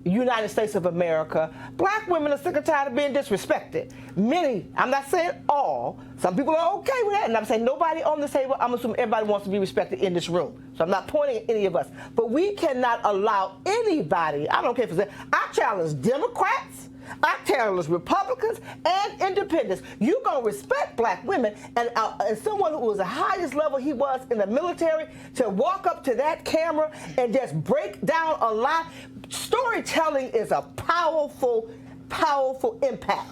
United States of America, black women are sick and tired of being disrespected. Many, I'm not saying all, some people are okay with that, and I'm saying nobody on this table, I'm assuming everybody wants to be respected in this room. So I'm not pointing at any of us. But we cannot allow anybody, I don't care if it's, I challenge Democrats, I challenge Republicans and independents. You're going to respect black women, and someone who was the highest level he was in the military, to walk up to that camera and just break down a lie. Storytelling is a powerful, powerful impact.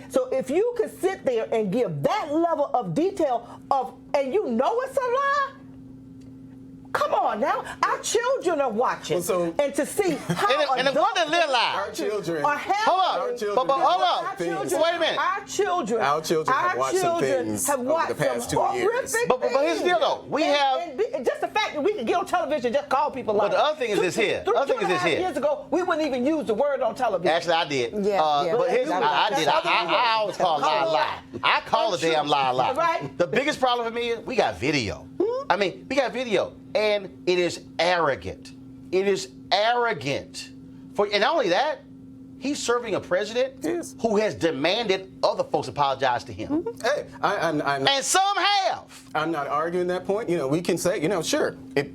So if you can sit there and give that level of detail and you know it's a lie, come on now. Our children are watching. And to see how and what the little lie? Our children. Hold up. Wait a minute. Our children have watched some things over the past 2 years. But here's the deal, though. We have... just the fact that we can get on television and just call people liars. But the other thing is this here. The other thing is this here. Years ago, we wouldn't even use the word on television. Actually, I did. But I did. I always call a lie. I call a damn lie. Right. The biggest problem for me is we got video. I mean, we got video, and it is arrogant. It is arrogant. And not only that, he's serving a president who has demanded other folks apologize to him. Hey, and some have. I'm not arguing that point. We can say, sure, if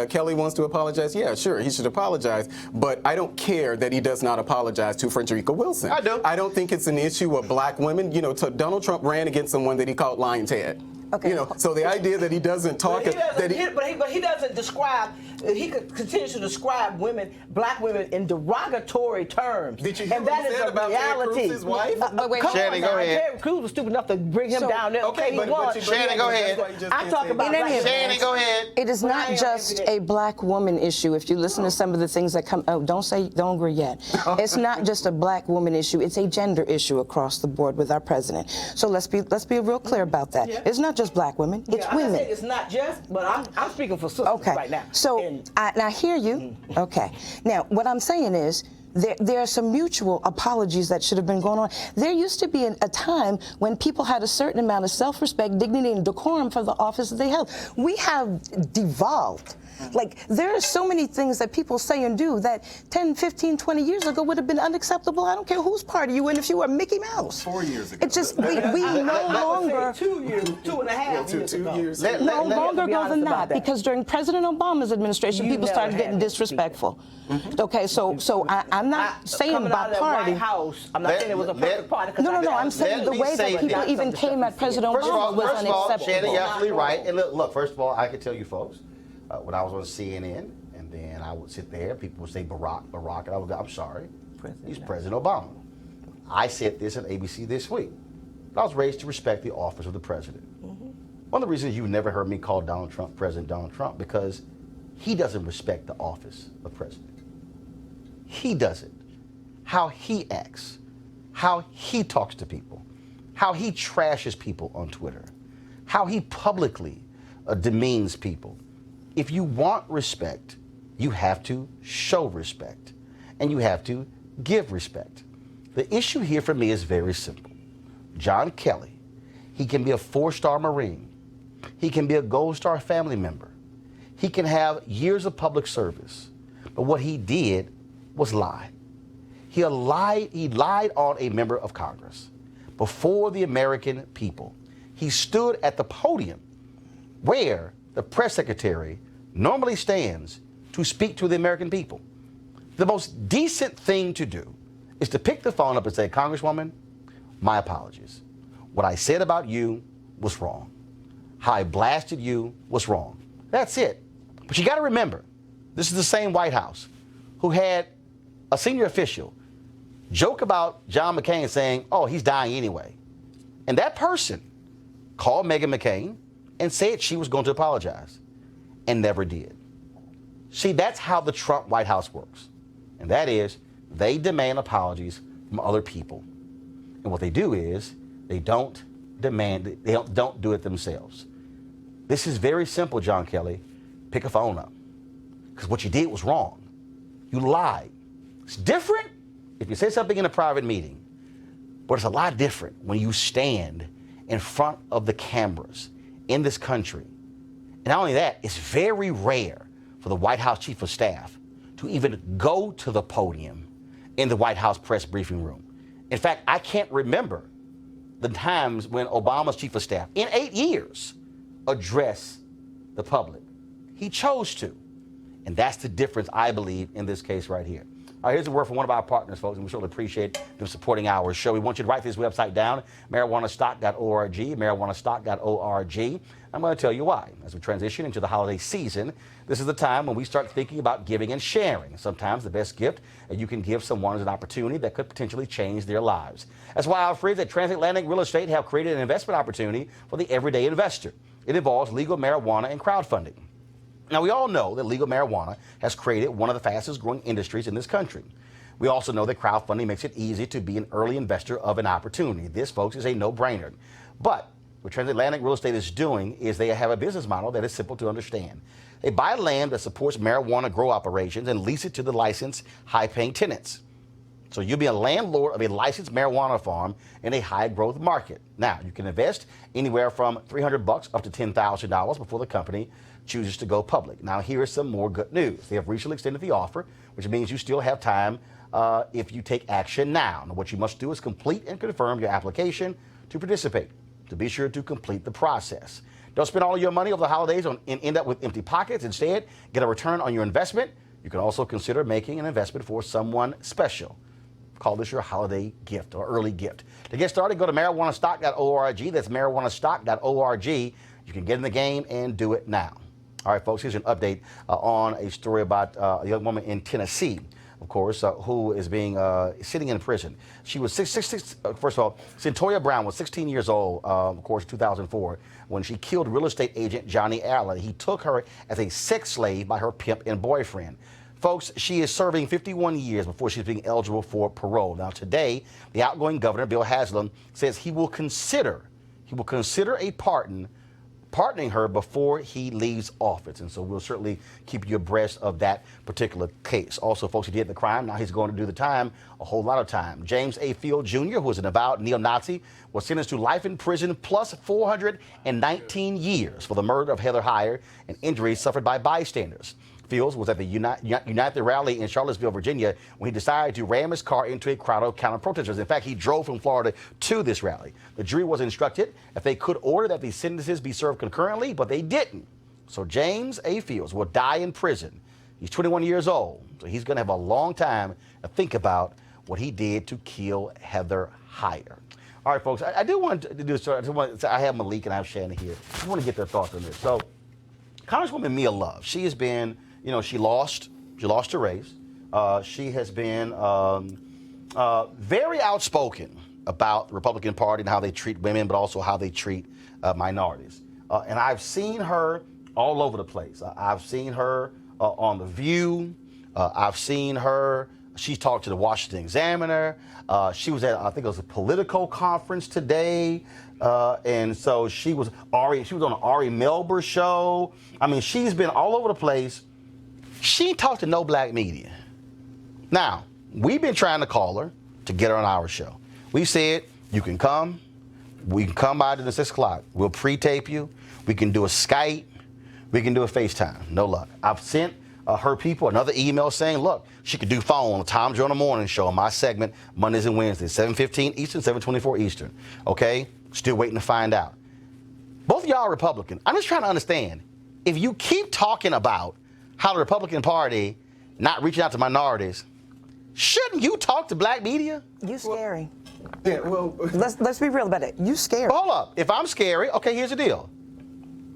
Kelly wants to apologize, yeah, sure, he should apologize. But I don't care that he does not apologize to Frederica Wilson. I do. I don't think it's an issue of black women. Donald Trump ran against someone that he called Lying Ted. Okay. You know, so the idea that he doesn't talk, But he doesn't describe. He continues to describe women, black women, in derogatory terms. Did you hear and what that he is said the about Ted reality. Cruz's wife? Wait, Shannon, go ahead. Ted Cruz was stupid enough to bring him down there. Okay, but Shannon, go ahead. I talk about In any black event, Shannon, go ahead. It is not just a black woman issue. If you listen to some of the things that come, don't agree yet. It's not just a black woman issue. It's a gender issue across the board with our president. So let's be real clear about that. Yeah. It's not just black women. It's I'm women. not saying it's not just, but I'm speaking for sisters right now. So I hear you. Okay. Now, what I'm saying is, there are some mutual apologies that should have been going on. There used to be a time when people had a certain amount of self-respect, dignity, and decorum for the office that they held. We have devolved. Like, there are so many things that people say and do that 10, 15, 20 years ago would have been unacceptable. I don't care whose party you in if you were Mickey Mouse. 4 years ago. It's just, we no longer... 2 years, 2.5 years ago. 2 years. No longer ago than that, because during President Obama's administration, You people never started had getting those disrespectful. Okay, so I'm not saying Coming out by of that party. White House, I'm not saying it was a perfect party. No, I'm saying the way that people even came at President Obama was First of all, unacceptable. Shannon, you're absolutely right. And look, first of all, I can tell you folks, when I was on CNN, and then I would sit there, people would say Barack, and I would go, I'm sorry, he's President Obama. I said this on ABC This Week. I was raised to respect the office of the president. One of the reasons you've never heard me call Donald Trump President Donald Trump, because he doesn't respect the office of president. He doesn't. How he acts, how he talks to people, how he trashes people on Twitter, how he publicly demeans people. If you want respect, you have to show respect, and you have to give respect. The issue here for me is very simple. John Kelly, he can be a 4-star Marine. He can be a Gold Star family member. He can have years of public service. But what he did was lie. He lied on a member of Congress before the American people. He stood at the podium where the press secretary normally stands to speak to the American people. The most decent thing to do is to pick the phone up and say, Congresswoman, my apologies. What I said about you was wrong. How I blasted you was wrong. That's it. But you got to remember, this is the same White House who had a senior official joke about John McCain saying, oh, he's dying anyway. And that person called Meghan McCain and said she was going to apologize and never did. See, that's how the Trump White House works. And that is, they demand apologies from other people. And what they do is, they don't demand it, they don't do it themselves. This is very simple, John Kelly. Pick a phone up. Because what you did was wrong. You lied. It's different if you say something in a private meeting, but it's a lot different when you stand in front of the cameras in this country. And not only that, it's very rare for the White House Chief of Staff to even go to the podium in the White House press briefing room. In fact, I can't remember the times when Obama's Chief of Staff, in 8 years, addressed the public. He chose to. And that's the difference, I believe, in this case right here. All right, here's a word from one of our partners, folks, and we certainly appreciate them supporting our show. We want you to write this website down, marijuanastock.org, marijuanastock.org. I'm going to tell you why. As we transition into the holiday season, this is the time when we start thinking about giving and sharing. Sometimes the best gift that you can give someone is an opportunity that could potentially change their lives. That's why our friends at Transatlantic Real Estate have created an investment opportunity for the everyday investor. It involves legal marijuana and crowdfunding. Now, we all know that legal marijuana has created one of the fastest growing industries in this country. We also know that crowdfunding makes it easy to be an early investor of an opportunity. This, folks, is a no-brainer. But what Transatlantic Real Estate is doing is they have a business model that is simple to understand. They buy land that supports marijuana grow operations and lease it to the licensed, high-paying tenants. So you'll be a landlord of a licensed marijuana farm in a high-growth market. Now, you can invest anywhere from $300 up to $10,000 before the company chooses to go public. Now, here is some more good news. They have recently extended the offer, which means you still have time if you take action now. Now, what you must do is complete and confirm your application to participate. To be sure to complete the process. Don't spend all your money over the holidays and end up with empty pockets. Instead, get a return on your investment. You can also consider making an investment for someone special. call this your holiday gift or early gift. To get started, go to marijuanastock.org. That's marijuanastock.org. You can get in the game and do it now. All right, folks, here's an update on a story about a young woman in Tennessee, of course, who is being sitting in prison. She was first of all, Cyntoia Brown was 16 years old, of course, 2004, when she killed real estate agent Johnny Allen. He took her as a sex slave by her pimp and boyfriend. Folks, she is serving 51 years before she's being eligible for parole. Now, today, the outgoing governor, Bill Haslam, says he will consider a pardoning her before he leaves office. And so we'll certainly keep you abreast of that particular case. Also, folks, he did the crime. Now he's going to do the time, a whole lot of time. James A. Field Jr., who is an avowed neo-Nazi, was sentenced to life in prison plus 419 years for the murder of Heather Heyer and injuries suffered by bystanders. Fields was at the United rally in Charlottesville, Virginia, when he decided to ram his car into a crowd of counter-protesters. In fact, he drove from Florida to this rally. The jury was instructed if they could order that these sentences be served concurrently, but they didn't. So James A. Fields will die in prison. He's 21 years old, so he's going to have a long time to think about what he did to kill Heather Heyer. All right, folks, I do want to do this. I have Malik and I have Shannon here. I just want to get their thoughts on this. So Congresswoman Mia Love, she has been, she lost her race. She has been very outspoken about the Republican Party and how they treat women, but also how they treat minorities. And I've seen her all over the place. I've seen her on The View. I've seen her. She's talked to the Washington Examiner. She was at, I think it was a Politico conference today. And so she was on an Ari Melber show. I mean, she's been all over the place. She talked to no black media. Now, we've been trying to call her to get her on our show. We said, you can come. We can come by to the 6 o'clock. We'll pre-tape you. We can do a Skype. We can do a FaceTime. No luck. I've sent her people another email saying, look, she could do phone on the Tom Joyner Morning Show on my segment Mondays and Wednesdays, 7:15 Eastern, 7:24 Eastern. Okay? Still waiting to find out. Both of y'all are Republican. I'm just trying to understand. If you keep talking about how the Republican Party not reaching out to minorities, shouldn't you talk to black media? You scary. Yeah, well, let's be real about it. You scary. Well, hold up. If I'm scary, okay, here's the deal.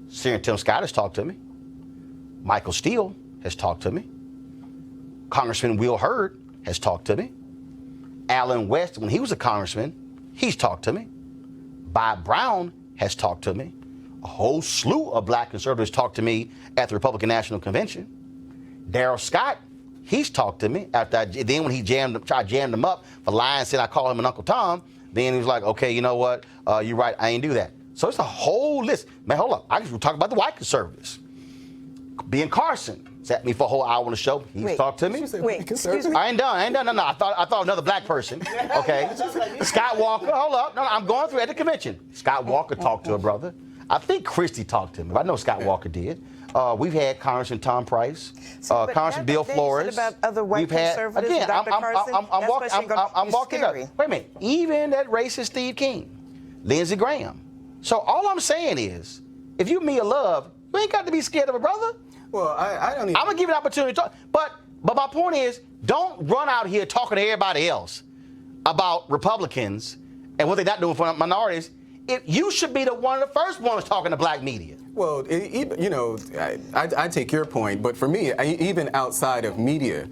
Senator Tim Scott has talked to me. Michael Steele has talked to me. Congressman Will Hurd has talked to me. Alan West, when he was a congressman, he's talked to me. Bob Brown has talked to me. A whole slew of black conservatives talked to me at the Republican National Convention. Darrell Scott, he's talked to me. Then when he jammed him up for lying, said I call him an Uncle Tom, then he was like, okay, you know what? You're right, I ain't do that. So it's a whole list. Man, hold up. I can talk about the white conservatives. Ben Carson sat me for a whole hour on the show. He's talked to me. Excuse me. I ain't done. No. I thought another black person. Okay. Scott Walker. Hold up. No, I'm going through at the convention. Scott Walker talked to a brother. I think Christie talked to him. I know Scott Walker did. We've had Congressman Tom Price, Congressman Bill Flores. About other white conservatives, again, Dr. Carson, I'm walking up. Wait a minute. Even that racist Steve King, Lindsey Graham. So all I'm saying is, if you Mia Love, you ain't got to be scared of a brother. Well, I don't even. I'm gonna give you an opportunity to talk, but my point is, don't run out here talking to everybody else about Republicans and what they're not doing for minorities. You should be the first ones talking to black media. Well, I take your point, but for me, even outside of media,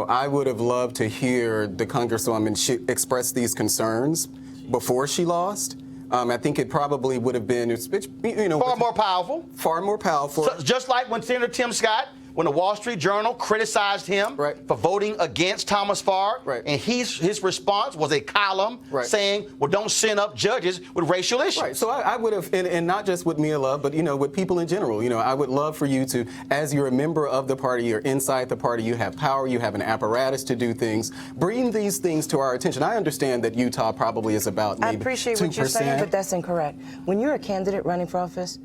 I would have loved to hear the Congresswoman express these concerns before she lost. I think it probably would have been, far more powerful. Far more powerful. So, just like when Senator Tim Scott, when the Wall Street Journal criticized him for voting against Thomas Farr, and his response was a column saying, well, don't send up judges with racial issues. Right. So I would have, and not just with Mia Love, but, with people in general, I would love for you to, as you're a member of the party, you're inside the party, you have power, you have an apparatus to do things, bring these things to our attention. I understand that Utah probably is about maybe 2%. I appreciate what you're saying, but that's incorrect. When you're a candidate running for office,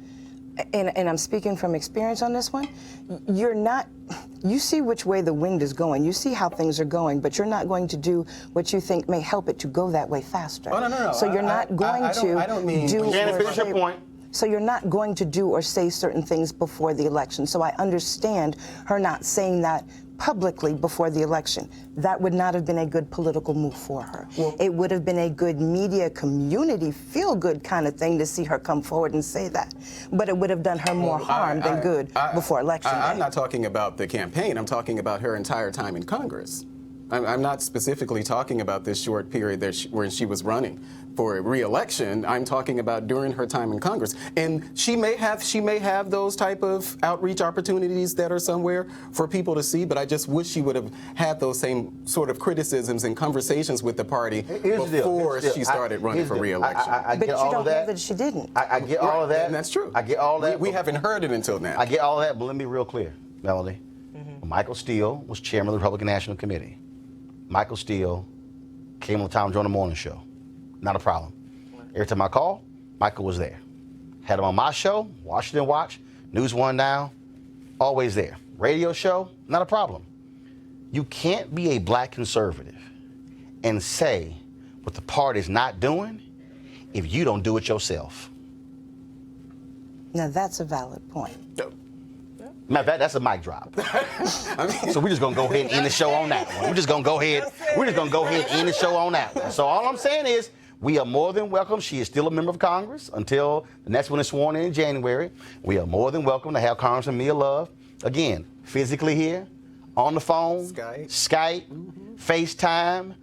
and I'm speaking from experience on this one, you see which way the wind is going. You see how things are going, but you're not going to do what you think may help it to go that way faster. Oh, no. So you're not going to I don't mean do Janet, finish your point. So you're not going to do or say certain things before the election. So I understand her not saying that publicly before the election. That would not have been a good political move for her. It would have been a good media community feel-good kind of thing to see her come forward and say that. But it would have done her more harm than good before election day. I'm not talking about the campaign. I'm talking about her entire time in Congress. I'm not specifically talking about this short period where she was running for re-election. I'm talking about during her time in Congress. And she may have those type of outreach opportunities that are somewhere for people to see, but I just wish she would have had those same sort of criticisms and conversations with the party before she started running for re-election. But you don't know that she didn't. I get all of that. And that's true. I get all that. We haven't heard it until now. I get all that, but let me be real clear, Melody. Michael Steele was chairman of the Republican National Committee. Michael Steele came on the Tom Joyner Morning Show. Not a problem. Every time I call, Michael was there. Had him on my show, Washington Watch, News One Now, always there. Radio show, not a problem. You can't be a black conservative and say what the party's not doing if you don't do it yourself. Now that's a valid point. Matter of fact, that's a mic drop. So we're just gonna go ahead and end the show on that one. We're just gonna go ahead and end the show on that one. So all I'm saying is we are more than welcome. She is still a member of Congress until the next one is sworn in January. We are more than welcome to have Congressman Mia Love, again, physically here, on the phone, Skype, FaceTime,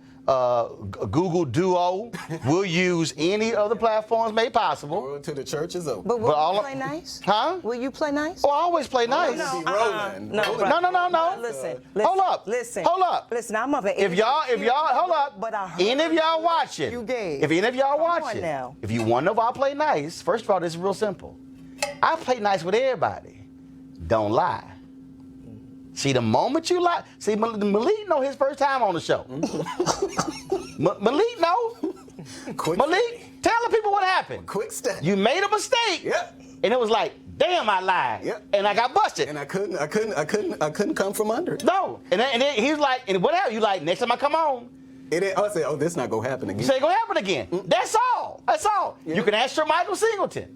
Google Duo. We'll use any of the platforms made possible. Go to the church is open. But will you play nice? Huh? Will you play nice? Oh, I always play nice. Roland. No. Listen. Hold up. Listen. Hold up. Listen, I'm of an If y'all, hold up. But I heard any of y'all watching, you gave. if any of y'all Come on watching, now. if you want to know if I play nice, first of all, this is real simple. I play nice with everybody. Don't lie. See, the moment you lie, see, Malik know his first time on the show. Malik know. Malik, tell the people what happened. Quick step. You made a mistake. Yep. And it was like, damn, I lied. Yep. And I got busted. And I couldn't come from under it. No. And then he was like, and what else? You like, next time I come on. I say, oh, this not gonna happen again. You say it's gonna happen again. That's all. That's all. Yeah. You can ask Sir Michael Singleton.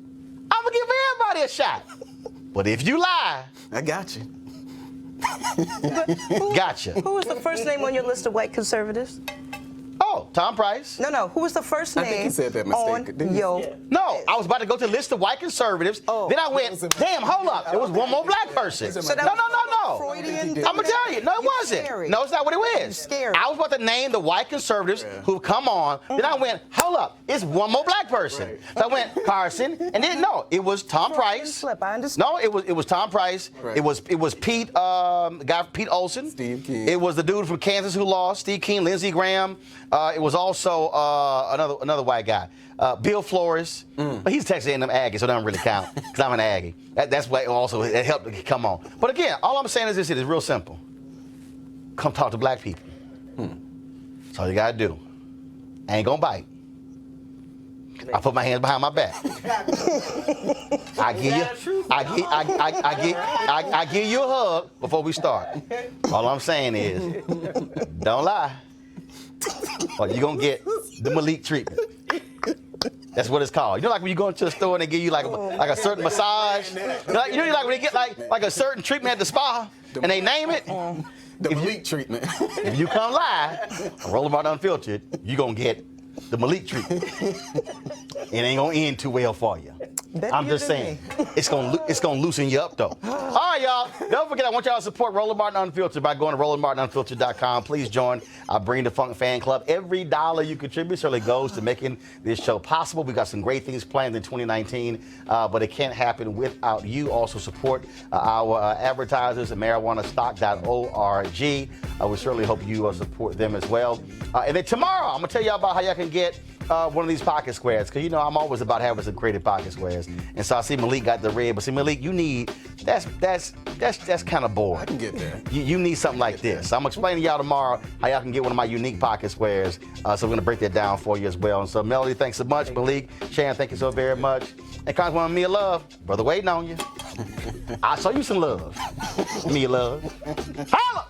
I'm gonna give everybody a shot. But if you lie, I got you. Gotcha. Who was the first name on your list of white conservatives? Oh, Tom Price. No. Who was the first name I think he said that mistake, on didn't he? your No, I was about to go to the list of white conservatives. Oh. Then I went, damn, hold up. There was one more black person. So that No. Freudian I'm gonna tell you, no, it wasn't. Scary. No, it's not what it was. Scary. I was about to name the white conservatives who've come on. Then I went, hold up, it's one more black person. Right. So I went Carson, and then no, it was Tom Price. Flip, I understand. No, it was Tom Price. Right. It was Pete, the guy Pete Olson. Steve King. It was the dude from Kansas who lost, Steve King, Lindsey Graham. It was also another white guy, Bill Flores. But he's Texas A&M Aggie, so it doesn't really count because I'm an Aggie. That's why also it helped to come on. But again, all I'm saying is this: it is real simple. Come talk to black people. That's all you gotta do. I ain't gonna bite. I put my hands behind my back. I give you a hug before we start. All I'm saying is, don't lie, or you're gonna get the Malik treatment. That's what it's called. You know, like when you go into a store and they give you like a certain massage. You know, like when they get like a certain treatment at the spa and they name it. The Malik treatment. If you come live, Roland Martin Unfiltered, you're gonna get the Malik treatment. It ain't gonna end too well for you. I'm just saying, it's gonna loosen you up though. All right, y'all. Don't forget, I want y'all to support Roland Martin Unfiltered by going to RolandMartinUnfiltered.com. Please join our Bring the Funk fan club. Every dollar you contribute certainly goes to making this show possible. We got some great things planned in 2019, but it can't happen without you. Also support our advertisers at marijuanastock.org. We certainly hope you support them as well. And then tomorrow, I'm gonna tell y'all about how y'all can get one of these pocket squares, because you know I'm always about having some creative pocket squares. And so I see Malik got the red, but see Malik, you need that's kind of boring. I can get that. You need something like this. So I'm explaining to y'all tomorrow how y'all can get one of my unique pocket squares. So we're gonna break that down for you as well. And so Melody, thanks so much. Malik, Sharon, thank you so very much. And Congresswoman Mia Love, brother waiting on you. I'll show you some love. Mia Love. Holla!